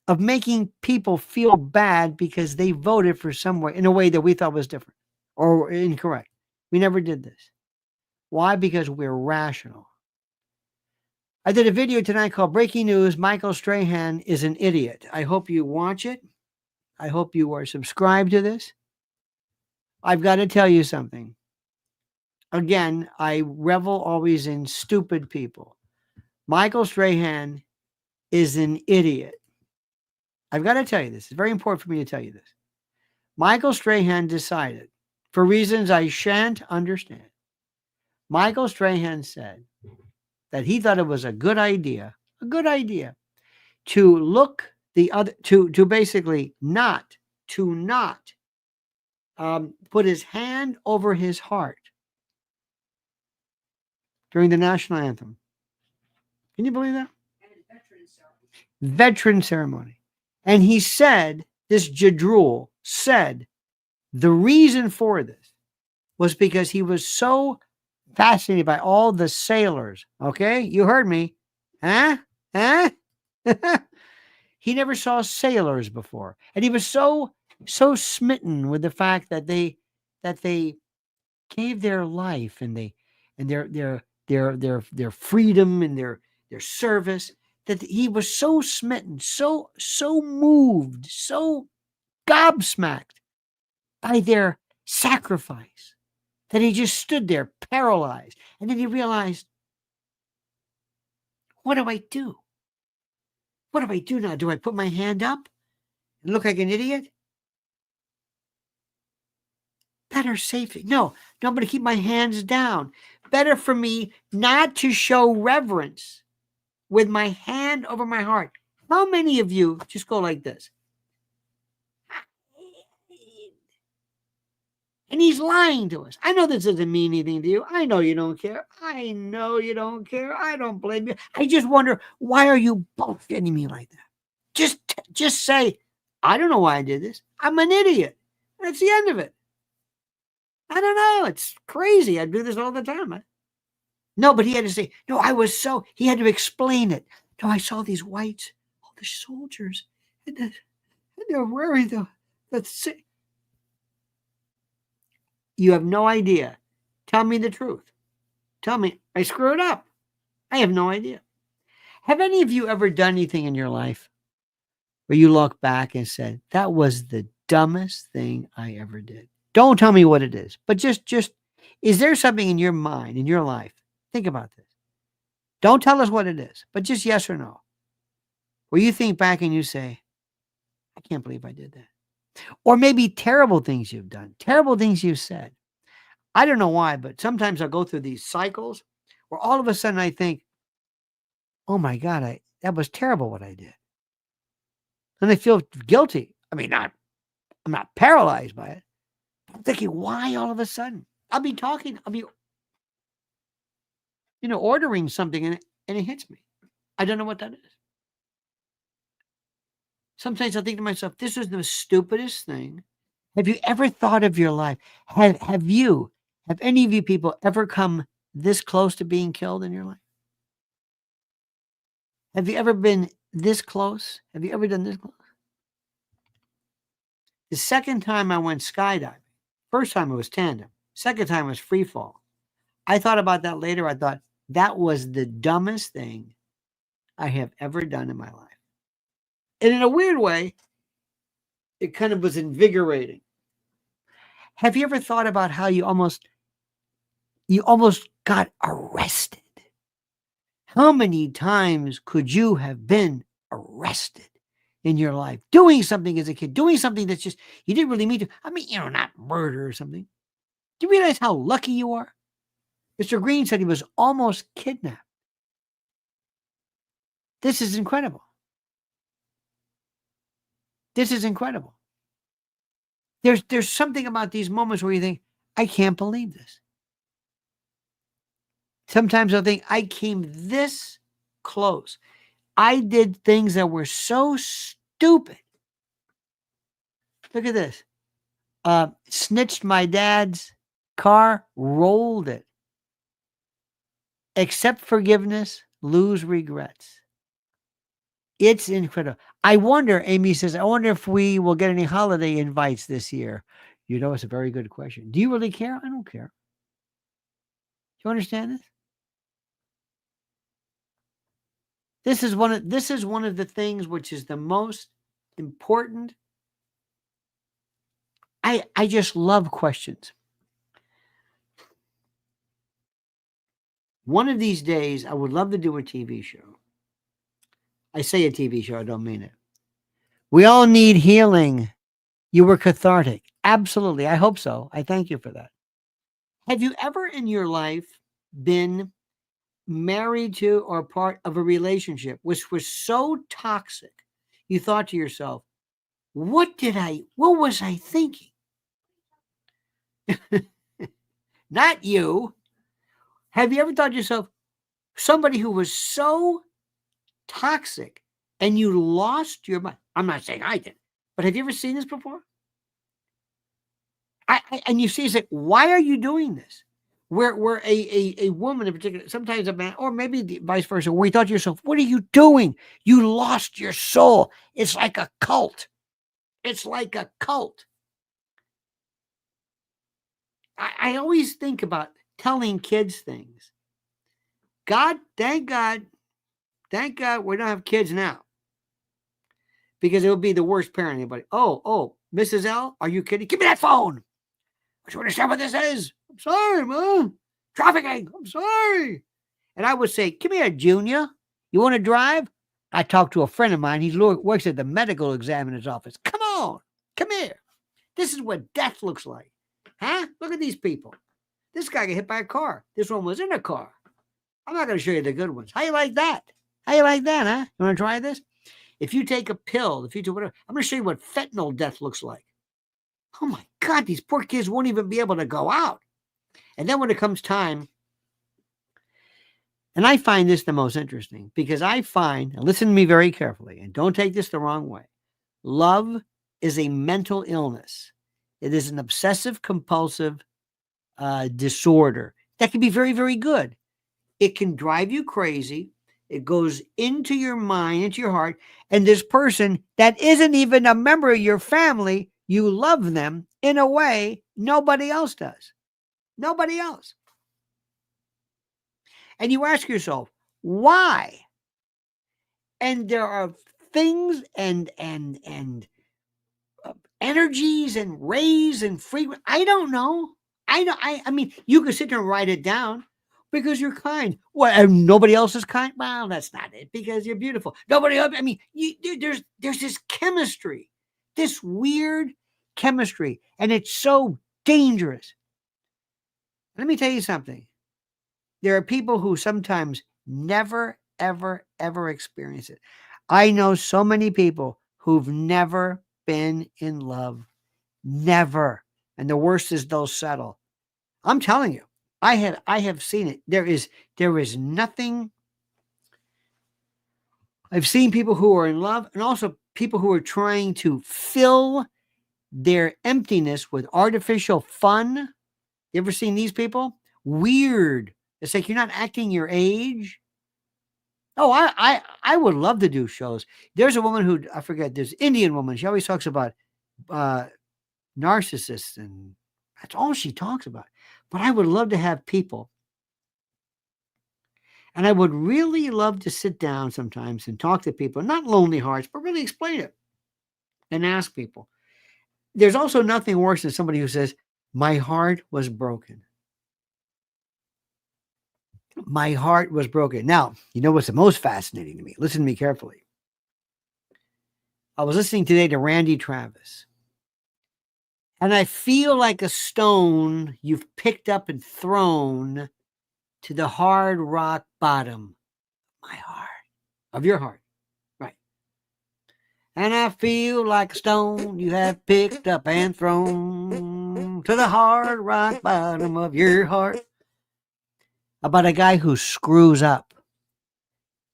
of making people feel bad because they voted for someone in a way that we thought was different or incorrect. We never did this. Why? Because we're rational. I did a video tonight called Breaking News, Michael Strahan is an idiot. I hope you watch it. I hope you are subscribed to this. I've got to tell you something. Again, I revel always in stupid people. Michael Strahan is an idiot. I've got to tell you this. It's very important for me to tell you this. Michael Strahan decided, for reasons I shan't understand, Michael Strahan said that he thought it was a good idea to look the other, to basically not put his hand over his heart during the national anthem. Can you believe that? Veteran ceremony. And he said, this Jadrul said, the reason for this was because he was so fascinated by all the sailors. Okay, you heard me. Huh? He never saw sailors before. And he was so smitten with the fact that they gave their life and their freedom and their service, that he was so smitten, so moved, so gobsmacked by their sacrifice that he just stood there paralyzed. And then he realized, what do I do? What do I do now? Do I put my hand up and look like an idiot? Better safely. No, I'm going to keep my hands down. Better for me not to show reverence with my hand over my heart. How many of you just go like this? And he's lying to us. I know this doesn't mean anything to you. I know you don't care. I know you don't care. I don't blame you. I just wonder, why are you bullshitting me like that? Just say, I don't know why I did this. I'm an idiot. That's the end of it. I don't know. It's crazy. I do this all the time. No, but he had to say, no, he had to explain it. No, I saw these whites, all the soldiers, and they're wearing the You have no idea. Tell me the truth. Tell me, I screwed up. I have no idea. Have any of you ever done anything in your life where you look back and said, that was the dumbest thing I ever did? Don't tell me what it is, but just, is there something in your mind, in your life? Think about this. Don't tell us what it is, but just yes or no. Where you think back and you say, I can't believe I did that. Or maybe terrible things you've done, terrible things you've said. I don't know why, but sometimes I'll go through these cycles where all of a sudden I think, oh my God, that was terrible what I did. And I feel guilty. I mean, I'm not paralyzed by it. I'm thinking, why all of a sudden? I'll be ordering something and it hits me. I don't know what that is. Sometimes I think to myself, this is the stupidest thing. Have you ever thought of your life? Have any of you people ever come this close to being killed in your life? Have you ever been this close? Have you ever done this close? The second time I went skydiving, first time it was tandem, second time was free fall. I thought about that later. I thought that was the dumbest thing I have ever done in my life. And in a weird way, it kind of was invigorating. Have you ever thought about how you almost got arrested? How many times could you have been arrested in your life? Doing something as a kid, doing something that's just, you didn't really mean to. I mean, not murder or something. Do you realize how lucky you are? Mr. Green said he was almost kidnapped. This is incredible. This is incredible. There's something about these moments where you think, I can't believe this. Sometimes I think I came this close. I did things that were so stupid. Look at this. Snitched my dad's car, rolled it. Accept forgiveness, lose regrets. It's incredible. I wonder, Amy says, I wonder if we will get any holiday invites this year. It's a very good question. Do you really care? I don't care. Do you understand this? This is one of the things which is the most important. I just love questions. One of these days, I would love to do a TV show. I say a TV show, I don't mean it. We all need healing. You were cathartic. Absolutely. I hope so. I thank you for that. Have you ever in your life been married to or part of a relationship which was so toxic, you thought to yourself, what was I thinking? Not you. Have you ever thought to yourself, somebody who was so toxic and you lost your mind? I'm not saying I did, but have you ever seen this before? And you see, it's like, why are you doing this? Where a woman in particular, sometimes a man, or maybe vice versa, where you thought to yourself, what are you doing? You lost your soul. It's like a cult. It's like a cult. I always think about telling kids things. Thank God we don't have kids now. Because it would be the worst parent anybody. Oh, Mrs. L, are you kidding? Give me that phone. I should understand what this is. I'm sorry, Mom. Trafficking. I'm sorry. And I would say, come here, Junior. You want to drive? I talked to a friend of mine. He works at the medical examiner's office. Come on. Come here. This is what death looks like. Huh? Look at these people. This guy got hit by a car. This one was in a car. I'm not going to show you the good ones. How you like that? How you like that, huh? You want to try this? If you take a pill, if you do whatever, I'm going to show you what fentanyl death looks like. Oh my God, these poor kids won't even be able to go out. And then when it comes time, and I find this the most interesting because I find, and listen to me very carefully, and don't take this the wrong way. Love is a mental illness. It is an obsessive compulsive disorder that can be very, very good. It can drive you crazy. It goes into your mind, into your heart. And this person that isn't even a member of your family, you love them in a way nobody else does. Nobody else. And you ask yourself, why? And there are things and energies and rays and frequency. I don't know. I mean, you could sit there and write it down. Because you're kind. Well, and nobody else is kind. Well, that's not it. Because you're beautiful. Nobody else. I mean, there's this chemistry, this weird chemistry, and it's so dangerous. Let me tell you something. There are people who sometimes never, ever, ever experience it. I know so many people who've never been in love, never, and the worst is they'll settle. I'm telling you. I have seen it. There is nothing. I've seen people who are in love and also people who are trying to fill their emptiness with artificial fun. You ever seen these people? Weird. It's like you're not acting your age. Oh, I would love to do shows. There's a woman who, I forget, there's an Indian woman. She always talks about narcissists, and that's all she talks about. But I would love to have people. And I would really love to sit down sometimes and talk to people, not lonely hearts, but really explain it and ask people. There's also nothing worse than somebody who says, my heart was broken. My heart was broken. Now, you know what's the most fascinating to me? Listen to me carefully. I was listening today to Randy Travis. And I feel like a stone you've picked up and thrown to the hard rock bottom of my heart, of your heart. Right. And I feel like a stone you have picked up and thrown to the hard rock bottom of your heart. About a guy who screws up,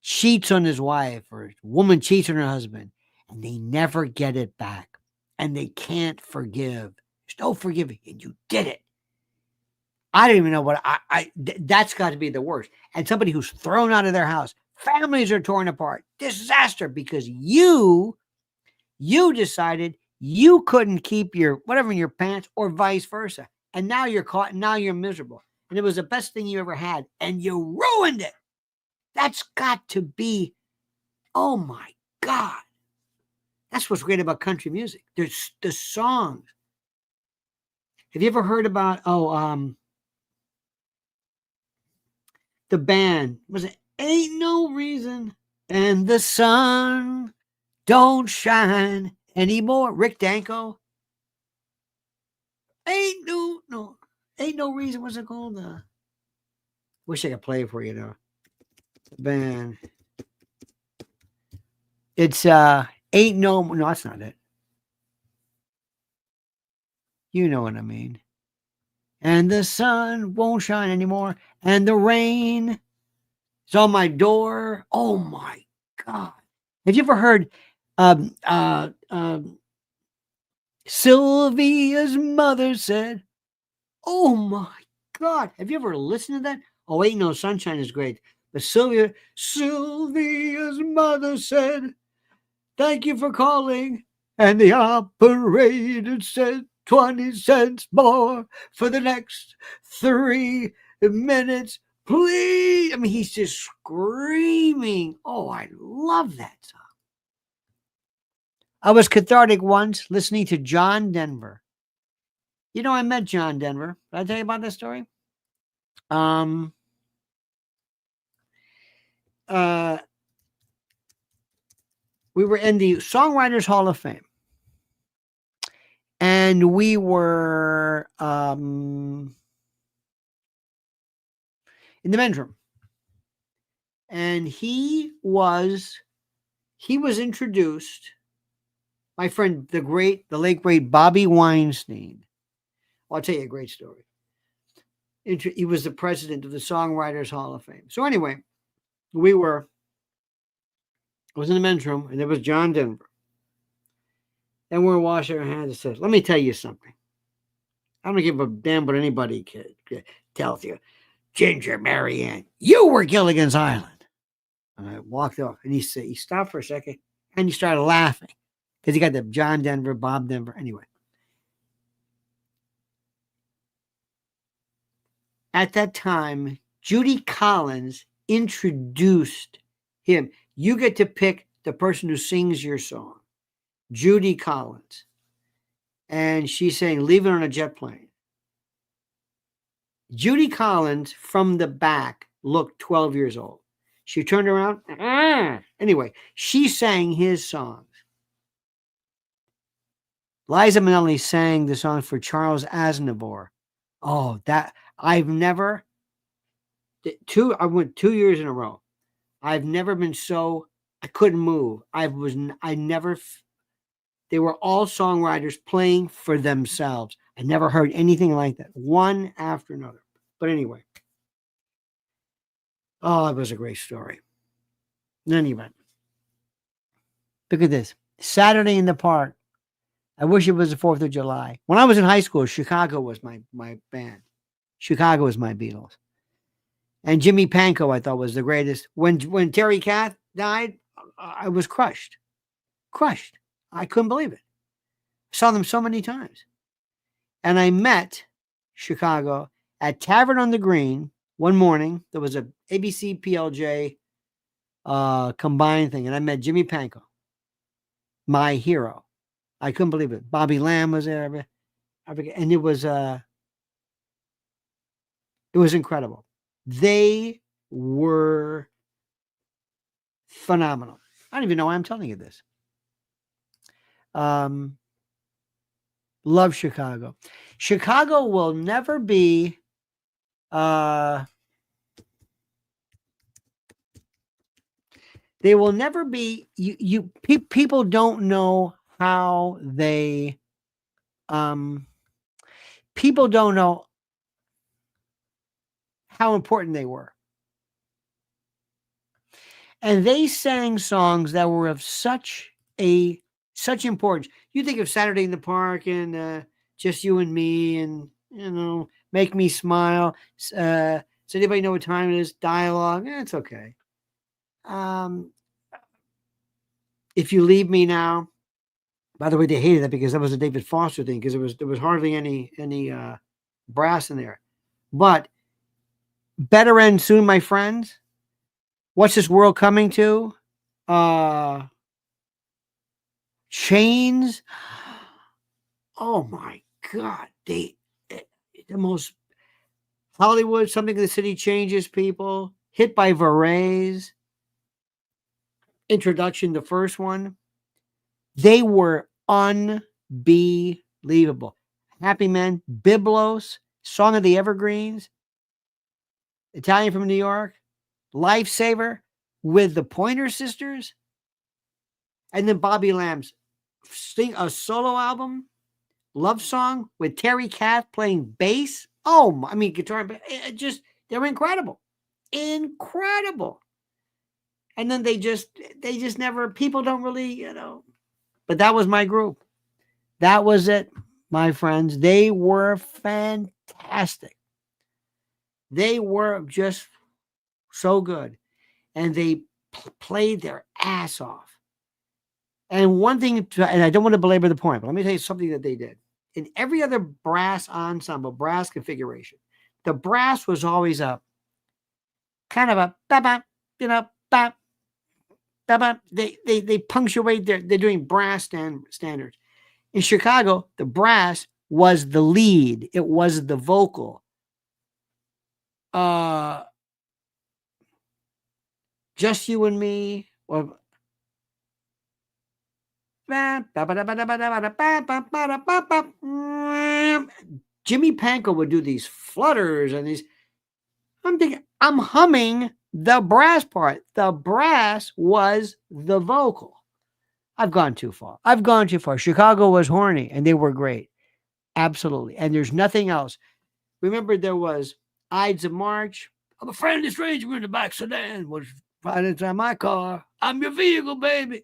cheats on his wife, or a woman cheats on her husband, and they never get it back. And they can't forgive. There's no forgiving, and you did it. I don't even know what that's got to be the worst. And somebody who's thrown out of their house, families are torn apart, disaster, because you decided you couldn't keep your whatever in your pants, or vice versa. And now you're caught, and now you're miserable. And it was the best thing you ever had, and you ruined it. That's got to be, oh my God. That's what's great about country music. There's the songs. Have you ever heard about, the band? Was it Ain't No Reason and the Sun Don't Shine Anymore? Rick Danko. Ain't no reason. What's it called? Wish I could play it for you though. Band. It's Ain't No, no, that's not it. You know what I mean. And the sun won't shine anymore, and the rain is on my door. Oh my God. Have you ever heard Sylvia's mother said, oh my God. Have you ever listened to that? Oh, Ain't No Sunshine is great. But Sylvia's mother said, thank you for calling. And the operator said 20 cents more for the next 3 minutes. Please. I mean, he's just screaming. Oh, I love that song. I was cathartic once listening to John Denver. You know, I met John Denver. Did I tell you about this story? We were in the Songwriters Hall of Fame. And we were in the men's room. And he was introduced, my friend, the late great Bobby Weinstein. I'll tell you a great story. He was the president of the Songwriters Hall of Fame. So anyway, I was in the men's room, and there was John Denver. And we're washing our hands and says, let me tell you something. I don't give a damn what anybody tells you. Ginger Marianne, you were Gilligan's Island. And I walked off, and he stopped for a second, and he started laughing because he got the John Denver, Bob Denver. Anyway, at that time, Judy Collins introduced him. You get to pick the person who sings your song, Judy Collins, and she's saying, "Leave it on a jet plane." Judy Collins from the back looked 12 years old. She turned around. Anyway, she sang his songs. Liza Minnelli sang the song for Charles Aznavour. Oh, that I went 2 years in a row. I've never been so, I couldn't move. They were all songwriters playing for themselves. I never heard anything like that, one after another. But anyway. Oh, it was a great story. In any event, look at this. Saturday in the Park. I wish it was the 4th of July. When I was in high school, Chicago was my band. Chicago was my Beatles. And Jimmy Pankow, I thought, was the greatest. When Terry Kath died, I was crushed. Crushed. I couldn't believe it. Saw them so many times. And I met Chicago at Tavern on the Green one morning. There was a ABC PLJ combined thing, and I met Jimmy Pankow, my hero. I couldn't believe it. Bobby Lamb was there. And it was incredible. They were phenomenal. I don't even know why I'm telling you this. Love Chicago. Chicago will never be they will never be people don't know how they people don't know how important they were. And they sang songs that were of such importance. You think of Saturday in the Park and Just You and Me and, Make Me Smile. Does anybody know what time it is? Dialogue. It's okay. If You Leave Me Now. By the way, they hated that because that was a David Foster thing because there was hardly any brass in there. But Better End Soon, My Friends. What's This World Coming To? Chains. Oh my God. The most Hollywood, Something in the City Changes People. Hit by Varese. Introduction, the first one. They were unbelievable. Happy Men, Biblos, Song of the Evergreens. Italian from New York, Lifesaver with the Pointer Sisters, and then Bobby Lamb's a solo album, Love Song with Terry Kath playing bass. Oh, I mean, guitar and bass. They were incredible. Incredible. And then they just never, people don't really, but that was my group. That was it, my friends. They were fantastic. They were just so good. And they played their ass off. And one thing, and I don't want to belabor the point, but let me tell you something that they did. In every other brass ensemble, brass configuration, the brass was always a kind of a ba-ba, ba. They punctuate they're doing brass standards. In Chicago, the brass was the lead. It was the vocal. Just You and Me, or Jimmy Pankow would do these flutters and these. I'm thinking, I'm humming the brass part. The brass was the vocal. I've gone too far. Chicago was horny and they were great. Absolutely. And there's nothing else. Remember, there was Ides of March. I'm a friendly stranger in the back sedan. Was right inside my car. I'm your vehicle, baby.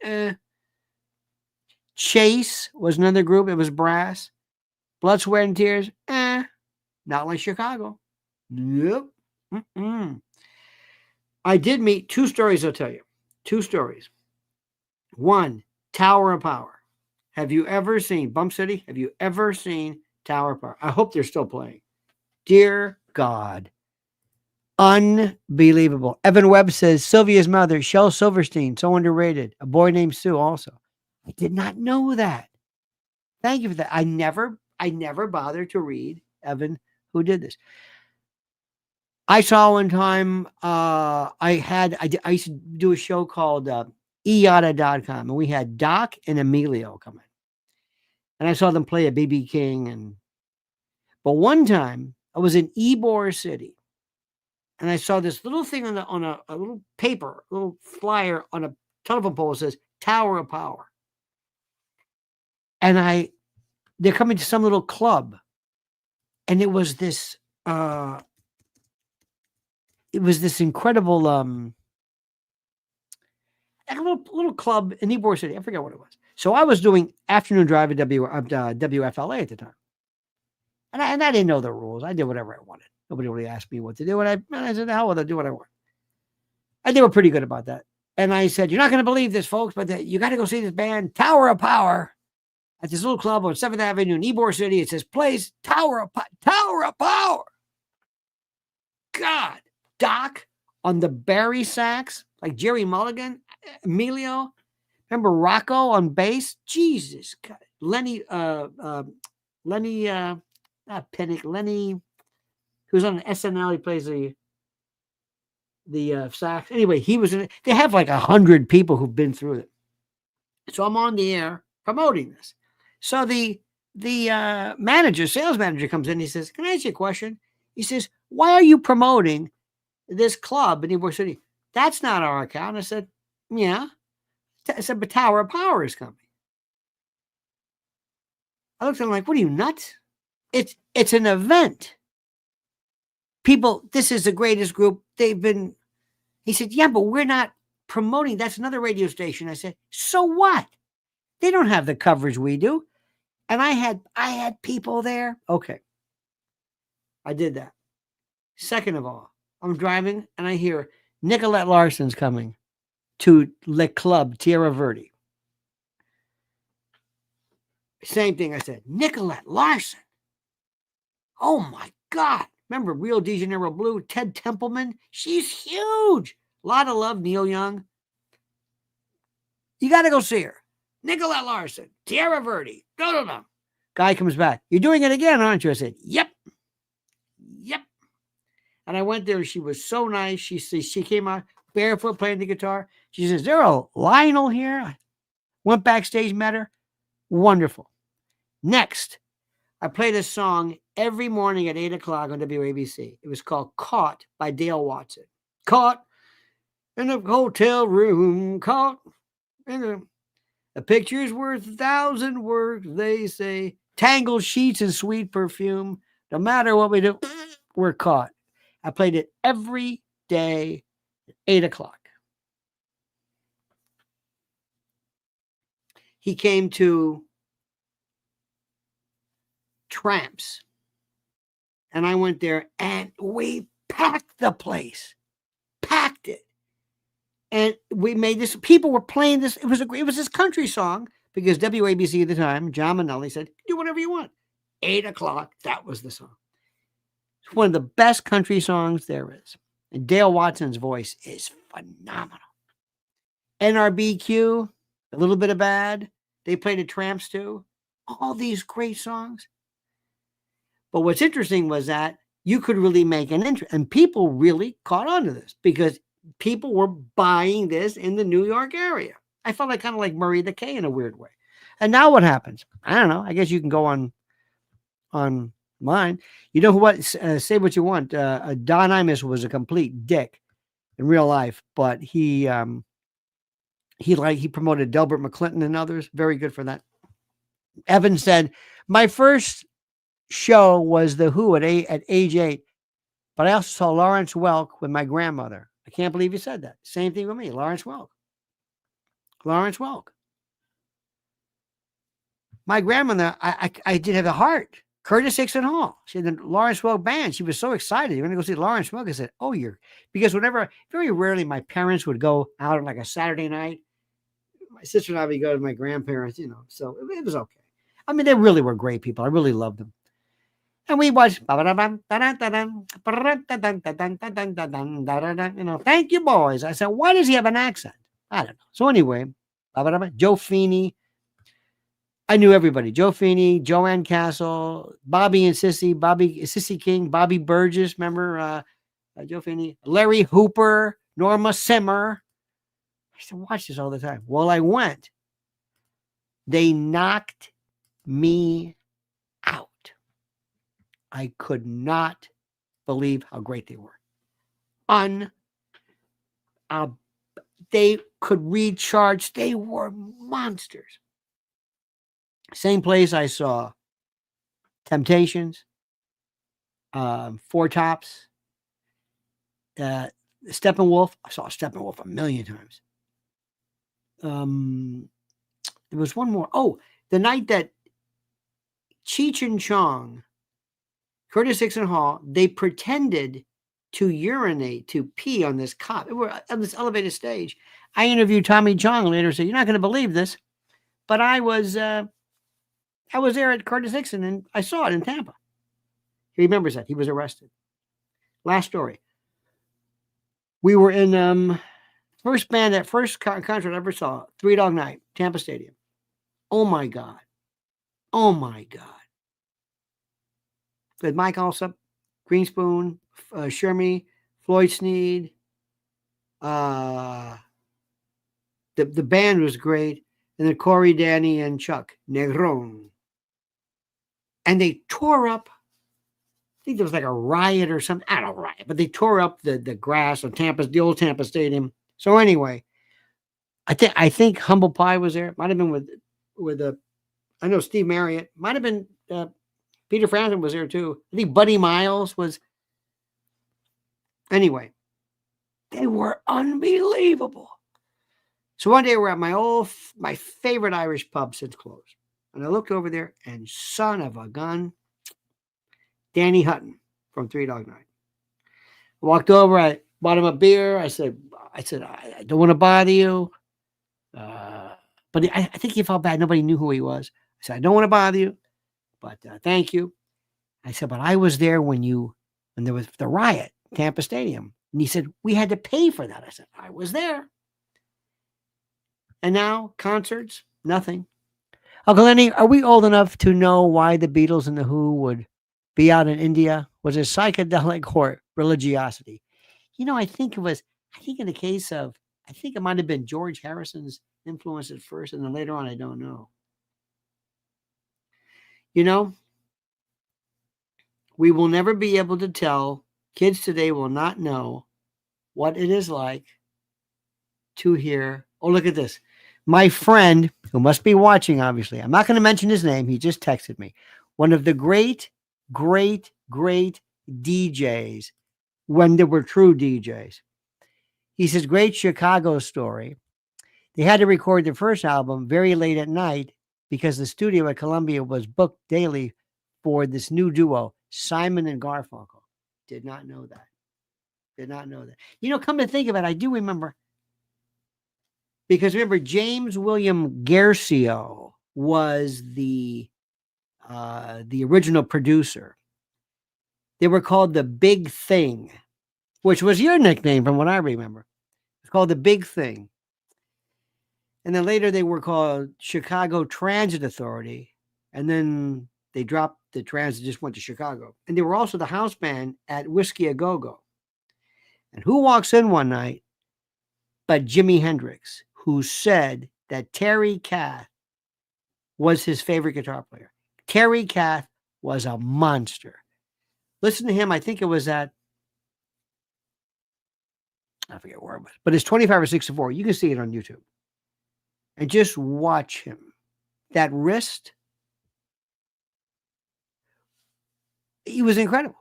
Chase was another group. It was brass. Blood, Sweat, and Tears. Not like Chicago. Yep. I did meet 2 stories, I'll tell you. 2 stories. One, Tower of Power. Have you ever seen Bump City? Have you ever seen Tower of Power? I hope they're still playing. Dear God. Unbelievable. Evan Webb says Sylvia's mother, Shel Silverstein, so underrated. A boy named Sue also. I did not know that. Thank you for that. I never bothered to read, Evan, who did this. I saw one time, I used to do a show called eYada.com, and we had Doc and Emilio come in. And I saw them play a BB King. But one time, I was in Ybor City, and I saw this little thing on a little paper, a little flyer on a telephone pole that says Tower of Power. And they're coming to some little club, and it was this incredible a little club in Ybor City. I forget what it was. So I was doing afternoon drive at WFLA at the time, and I didn't know the rules. I did whatever I wanted. Nobody really asked me what to do, and I said, "The hell with it, do what I want." And they were pretty good about that. And I said, "You're not going to believe this, folks, but you got to go see this band, Tower of Power, at this little club on 7th Avenue in Ybor City. It says, plays Tower of Power." God, Doc on the Barry sax, like Jerry Mulligan, Emilio. Remember Rocco on bass? Jesus God. Lenny, not Pinnick, Lenny, who's on SNL, he plays the sax. Anyway, he was in it. They have like 100 people who've been through it. So I'm on the air promoting this. So the sales manager comes in. He says, "Can I ask you a question?" He says, "Why are you promoting this club in Ybor City?" "That's not our account." I said, "Yeah." I said, "But Tower of Power is coming." I looked at him like, "What are you, nuts? It's an event. People, this is the greatest group. He said, "Yeah, but we're not promoting. That's another radio station." I said, "So what? They don't have the coverage we do." And I had people there. Okay. I did that. Second of all, I'm driving and I hear Nicolette Larson's coming to Le Club Tierra Verde. Same thing I said. Nicolette Larson. Oh my God. Remember Rio de Janeiro Blue, Ted Templeman? She's huge. A lot of love, Neil Young. You got to go see her. Nicolette Larson, Tierra Verde. No. Guy comes back. "You're doing it again, aren't you?" I said, Yep. And I went there. She was so nice. She came out barefoot playing the guitar. She says, "Is there a Lionel here?" I went backstage, met her. Wonderful. Next, I played a song every morning at 8 o'clock on WABC. It was called Caught by Dale Watson. Caught in a hotel room, caught in a picture's worth 1,000 words, they say. Tangled sheets and sweet perfume. No matter what we do, we're caught. I played it every day at 8 o'clock. He came to Tramps, and I went there, and we packed the place. Packed it. And we made this, people were playing this. It was this country song because WABC at the time, John Manelli said, do whatever you want. 8 o'clock, that was the song. It's one of the best country songs there is. And Dale Watson's voice is phenomenal. NRBQ, A Little Bit of Bad. They played at Tramps too. All these great songs. But what's interesting was that you could really make an interest. And people really caught on to this because people were buying this in the New York area. I felt kind of like Murray the K in a weird way. And now what happens? I don't know. I guess you can go on mine. You know what? Say what you want. Don Imus was a complete dick in real life, but he promoted Delbert McClinton and others. Very good for that. Evan said, my first show was The Who at age 8, but I also saw Lawrence Welk with my grandmother. I can't believe you said that. Same thing with me, Lawrence Welk. Lawrence Welk. My grandmother, I did have a heart. Curtis Hickson Hall. She had the Lawrence Welk band. She was so excited. You're going to go see Lawrence Welk. I said, oh, because very rarely my parents would go out on like a Saturday night. My sister and I would go to my grandparents, so it was okay. I mean, they really were great people. I really loved them. And we watched, thank you, boys. I said, why does he have an accent? I don't know. So anyway, Joe Feeney. I knew everybody. Joe Feeney, Joanne Castle, Bobby and Sissy King, Bobby Burgess, remember Joe Feeney, Larry Hooper, Norma Simmer. I used to watch this all the time. Well, I went. They knocked me out. I could not believe how great they were. They could read charts. They were monsters. Same place I saw Temptations, Four Tops, Steppenwolf. I saw Steppenwolf a million times. There was one more. Oh, the night that Cheech and Chong, Curtis Hickson Hall, they pretended to urinate, to pee on this cop. They were on this elevated stage. I interviewed Tommy Chong later and said, you're not going to believe this, but I was there at Curtis Hickson and I saw it in Tampa. He remembers that. He was arrested. Last story. We were in first concert I ever saw, Three Dog Night, Tampa Stadium. Oh my God. Oh my God. With Mike Alsop, Greenspoon, Shermy, Floyd Sneed. The band was great. And then Corey, Danny, and Chuck Negron. And they tore up, I think there was like a riot or something. I don't know, riot, but they tore up the grass of the old Tampa Stadium. So anyway, I think Humble Pie was there. Might have been with I know Steve Marriott. Might have been Peter Frampton was there too. I think Buddy Miles was. Anyway, they were unbelievable. So one day we're at my favorite Irish pub since closed. And I looked over there and son of a gun, Danny Hutton from Three Dog Night. I walked over, I bought him a beer. I said, I don't want to bother you. But I think he felt bad. Nobody knew who he was. I said, I don't want to bother you, but thank you. I said, but I was there when there was the riot, Tampa Stadium. And he said, we had to pay for that. I said, I was there. And now concerts, nothing. Uncle Lenny, are we old enough to know why the Beatles and the Who would be out in India? Was it psychedelic or religiosity? I think in the case of, I think it might have been George Harrison's influence at first, and then later on, I don't know. We will never be able to tell. Kids today will not know what it is like to hear. Oh, look at this. My friend, who must be watching, obviously, I'm not going to mention his name. He just texted me. One of the great DJs when there were true DJs. He says, great Chicago story. They had to record their first album very late at night because the studio at Columbia was booked daily for this new duo, Simon and Garfunkel. Did not know that. Did not know that. You know, come to think of it, I do remember. Because remember, James William Garcio was the original producer. They were called The Big Thing, which was your nickname from what I remember. It's called The Big Thing. And then later they were called Chicago Transit Authority. And then they dropped the transit, just went to Chicago. And they were also the house band at Whiskey A Go-Go. And who walks in one night but Jimi Hendrix, who said that Terry Kath was his favorite guitar player. Terry Kath was a monster. Listen to him. I think it was at, I forget where it was, but it's 25 or 64. You can see it on YouTube. And just watch him. That wrist, he was incredible.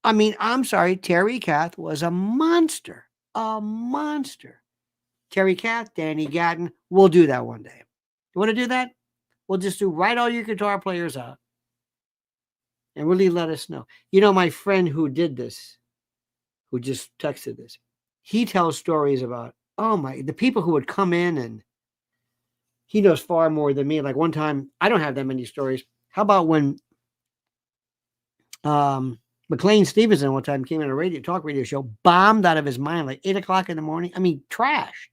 I mean, I'm sorry, Terry Kath was a monster. A monster. Terry Kath, Danny Gatton, we'll do that one day. You want to do that? We'll just write all your guitar players out and really let us know. You know, my friend who did this, who just texted this, he tells stories about, the people who would come in, and he knows far more than me. Like one time, I don't have that many stories. How about when McLean Stevenson one time came in a talk radio show, bombed out of his mind like 8 o'clock in the morning. I mean, trash.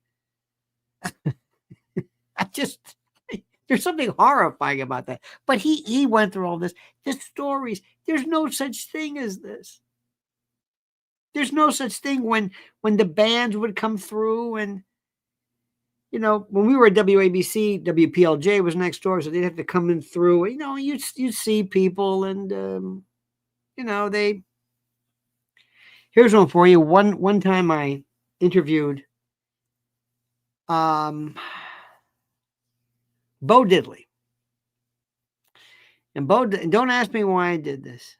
There's something horrifying about that. But he went through all this. The stories. There's no such thing as this. There's no such thing when the bands would come through, and you know, when we were at WABC, WPLJ was next door, so they'd have to come in through. You know, you'd see people, and you know, here's one for you. One time I interviewed Bo Diddley. And don't ask me why I did this.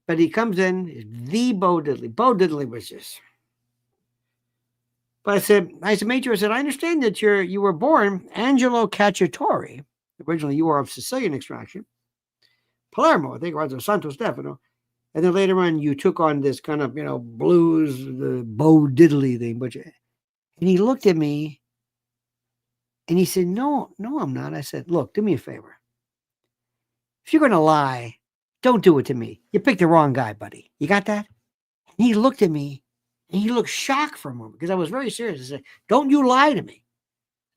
But he comes in, the Bo Diddley. Bo Diddley was just. But I said, Major, I said, I understand that you were born Angelo Cacciatore. Originally, you were of Sicilian extraction. Palermo, I think, was Santo Stefano. And then later on, you took on this kind of, you know, blues, the Bo Diddley thing. And he looked at me and he said, no, I'm not. I said, look, do me a favor. If you're going to lie, don't do it to me. You picked the wrong guy, buddy. You got that? And he looked at me and he looked shocked for a moment because I was very serious. I said, don't you lie to me.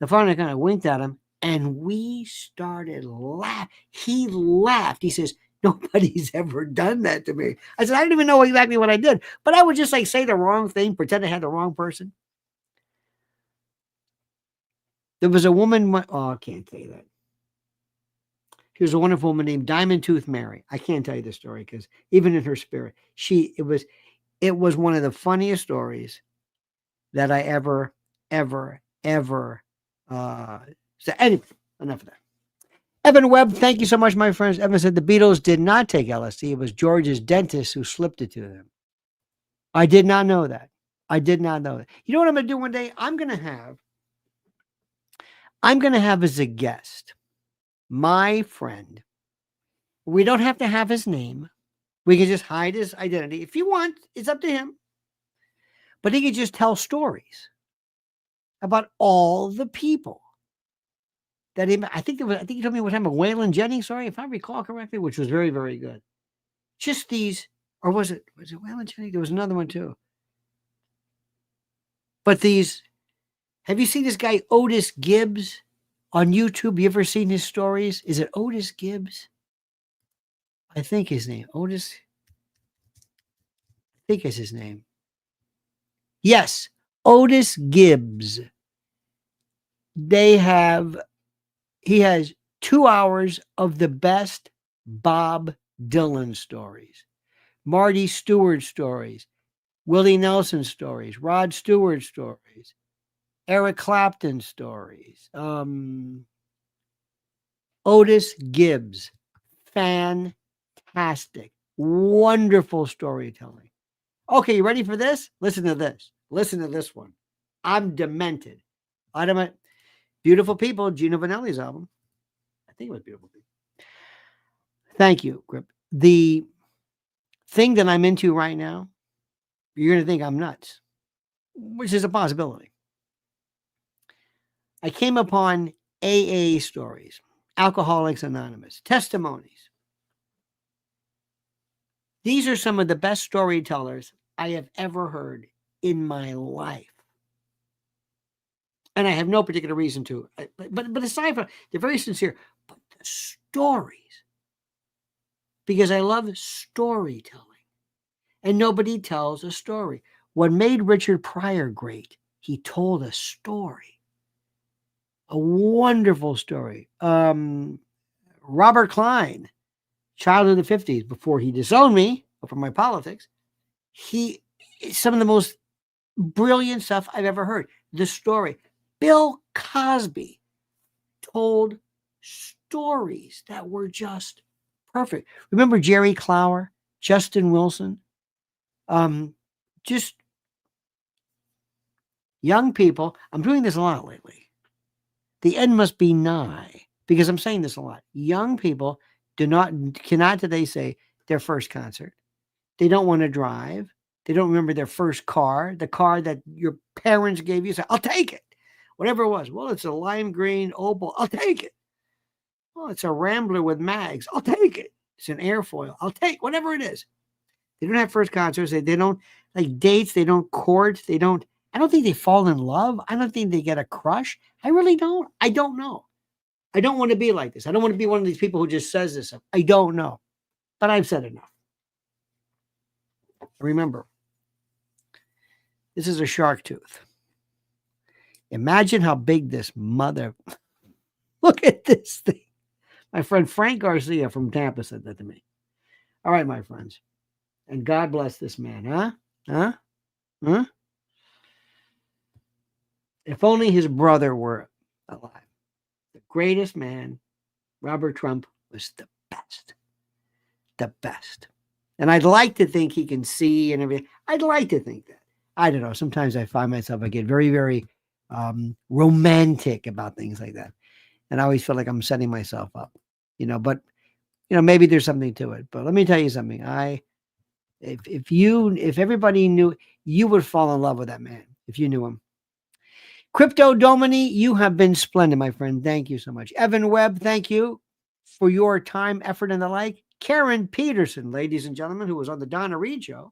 The father kind of winked at him and we started laughing. He laughed. He says, nobody's ever done that to me. I said, I don't even know exactly what I did, but I would just like say the wrong thing, pretend I had the wrong person. There was a woman, I can't tell you that. She was a wonderful woman named Diamond Tooth Mary. I can't tell you the story because even in her spirit, it was one of the funniest stories that I ever said. Anyway, enough of that. Evan Webb, thank you so much, my friends. Evan said the Beatles did not take LSD. It was George's dentist who slipped it to them. I did not know that. You know what I'm going to do one day? I'm going to have as a guest my friend. We don't have to have his name. We can just hide his identity. If you want, it's up to him. But he could just tell stories about all the people that I think he told me one time of Waylon Jennings, sorry, if I recall correctly, which was very, very good. Just these, or was it Waylon Jennings? There was another one too. But these, have you seen this guy Otis Gibbs on YouTube? You ever seen his stories? Is it Otis Gibbs? I think his name. Otis. I think is his name. Yes, Otis Gibbs. He has 2 hours of the best Bob Dylan stories, Marty Stewart stories, Willie Nelson stories, Rod Stewart stories, Eric Clapton stories, Otis Gibbs, fantastic, wonderful storytelling. Okay, you ready for this? Listen to this. Listen to this one. I'm demented. Beautiful People, Gino Vanelli's album. I think it was Beautiful People. Thank you, Grip. The thing that I'm into right now, you're going to think I'm nuts, which is a possibility. I came upon AA stories, Alcoholics Anonymous, testimonies. These are some of the best storytellers I have ever heard in my life. And I have no particular reason to. But aside from, they're very sincere. But the stories, because I love storytelling. And nobody tells a story. What made Richard Pryor great, he told a story. A wonderful story. Robert Klein, child of the 50s, before he disowned me for my politics, some of the most brilliant stuff I've ever heard. The story. Bill Cosby told stories that were just perfect. Remember Jerry Clower, Justin Wilson? Just young people. I'm doing this a lot lately. The end must be nigh, because I'm saying this a lot. Young people cannot today say their first concert. They don't want to drive. They don't remember their first car, the car that your parents gave you. Say, I'll take it. Whatever it was. Well, it's a lime green Opel. I'll take it. Well, it's a Rambler with mags. I'll take it. It's an airfoil. I'll take whatever it is. They don't have first concerts. They don't like dates. They don't court. I don't think they fall in love. I don't think they get a crush. I really don't. I don't know. I don't want to be like this. I don't want to be one of these people who just says this stuff. I don't know. But I've said enough. Remember, this is a shark tooth. Imagine how big this mother... Look at this thing. My friend Frank Garcia from Tampa said that to me. All right, my friends. And God bless this man, huh? If only his brother were alive. The greatest man, Robert Trump, was the best. The best. And I'd like to think he can see and everything. I'd like to think that. I don't know. Sometimes I find myself, I get very, very romantic about things like that. And I always feel like I'm setting myself up, but, maybe there's something to it. But let me tell you something. If everybody knew, you would fall in love with that man if you knew him. Crypto Domini, you have been splendid, my friend. Thank you so much. Evan Webb, thank you for your time, effort, and the like. Karen Peterson, ladies and gentlemen, who was on the Donna Reed show,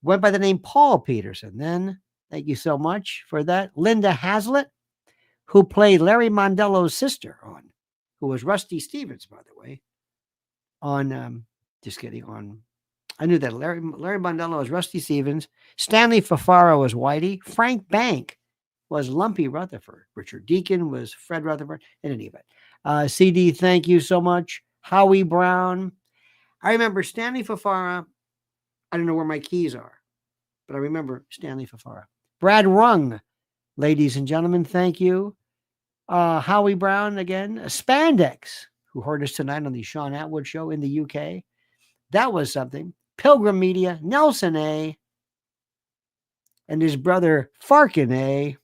went by the name Paul Peterson. Then, thank you so much for that. Linda Hazlitt, who played Larry Mondello's sister who was Rusty Stevens, by the way, I knew that Larry Mondello was Rusty Stevens. Stanley Fafara was Whitey. Frank Bank was Lumpy Rutherford. Richard Deacon was Fred Rutherford. In any event. CD, thank you so much. Howie Brown. I remember Stanley Fafara. I don't know where my keys are, but I remember Stanley Fafara. Brad Rung, ladies and gentlemen, thank you. Howie Brown again. Spandex, who heard us tonight on the Sean Atwood show in the UK. That was something. Pilgrim Media, Nelson A. And his brother Farkin A.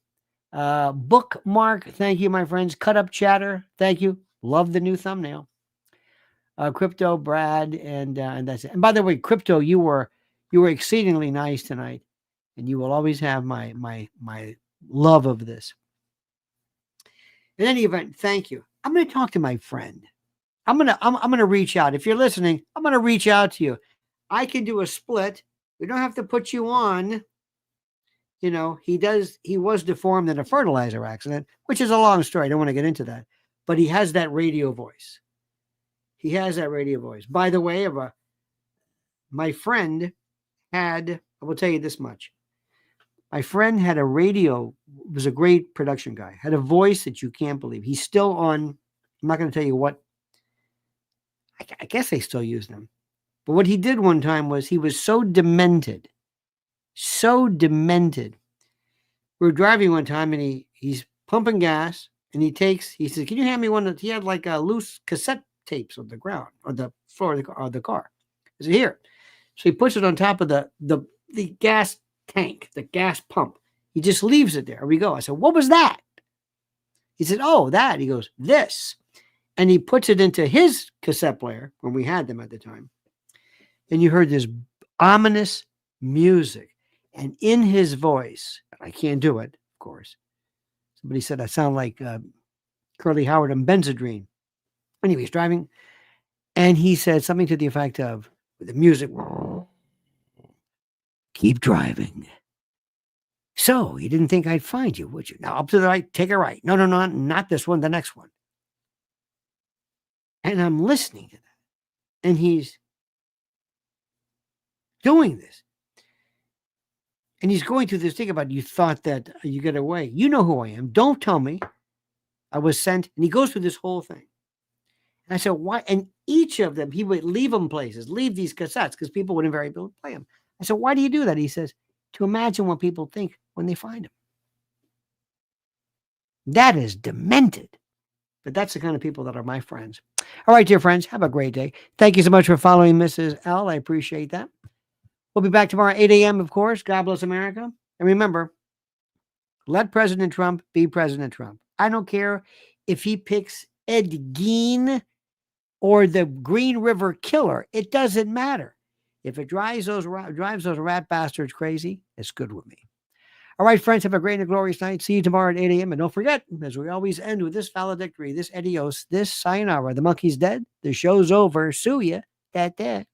Bookmark, thank you, my friends. Cut Up Chatter, thank you. Love the new thumbnail. Crypto, Brad, and that's it. And by the way, Crypto, you were exceedingly nice tonight, and you will always have my love of this. In any event, thank you. I'm going to talk to my friend. I'm going to reach out. If you're listening, I'm going to reach out to you. I can do a split. We don't have to put you on. He was deformed in a fertilizer accident, which is a long story. I don't want to get into that. But he has that radio voice. By the way, my friend I will tell you this much. My friend had was a great production guy, had a voice that you can't believe. He's still on, I'm not going to tell you what. I guess they still use them. But what he did one time was he was so demented. We were driving one time and he's pumping gas and he said, can you hand me one he had like a loose cassette tapes on the ground or the floor of the car. I said, here. So he puts it on top of the gas tank, the gas pump. He just leaves it there. We go. I said, what was that? He said, oh, that. He goes, this. And he puts it into his cassette player when we had them at the time. And you heard this ominous music. And in his voice, I can't do it, of course. Somebody said I sound like Curly Howard and Benzedrine. Anyway, he's driving. And he said something to the effect of, with the music, keep driving. So you didn't think I'd find you, would you? Now up to the right, take a right. No, not this one, the next one. And I'm listening to that. And he's doing this. And he's going through this thing about you thought that you get away. You know who I am. Don't tell me. I was sent. And he goes through this whole thing. And I said, why? And each of them, he would leave them places, leave these cassettes because people would invariably play them. I said, why do you do that? He says, to imagine what people think when they find them. That is demented. But that's the kind of people that are my friends. All right, dear friends, have a great day. Thank you so much for following Mrs. L. I appreciate that. We'll be back tomorrow at 8 a.m., of course. God bless America. And remember, let President Trump be President Trump. I don't care if he picks Ed Gein or the Green River Killer. It doesn't matter. If it drives those rat bastards crazy, it's good with me. All right, friends, have a great and glorious night. See you tomorrow at 8 a.m. And don't forget, as we always end with this valedictory, this adios, this sayonara. The monkey's dead. The show's over. Sue ya. That.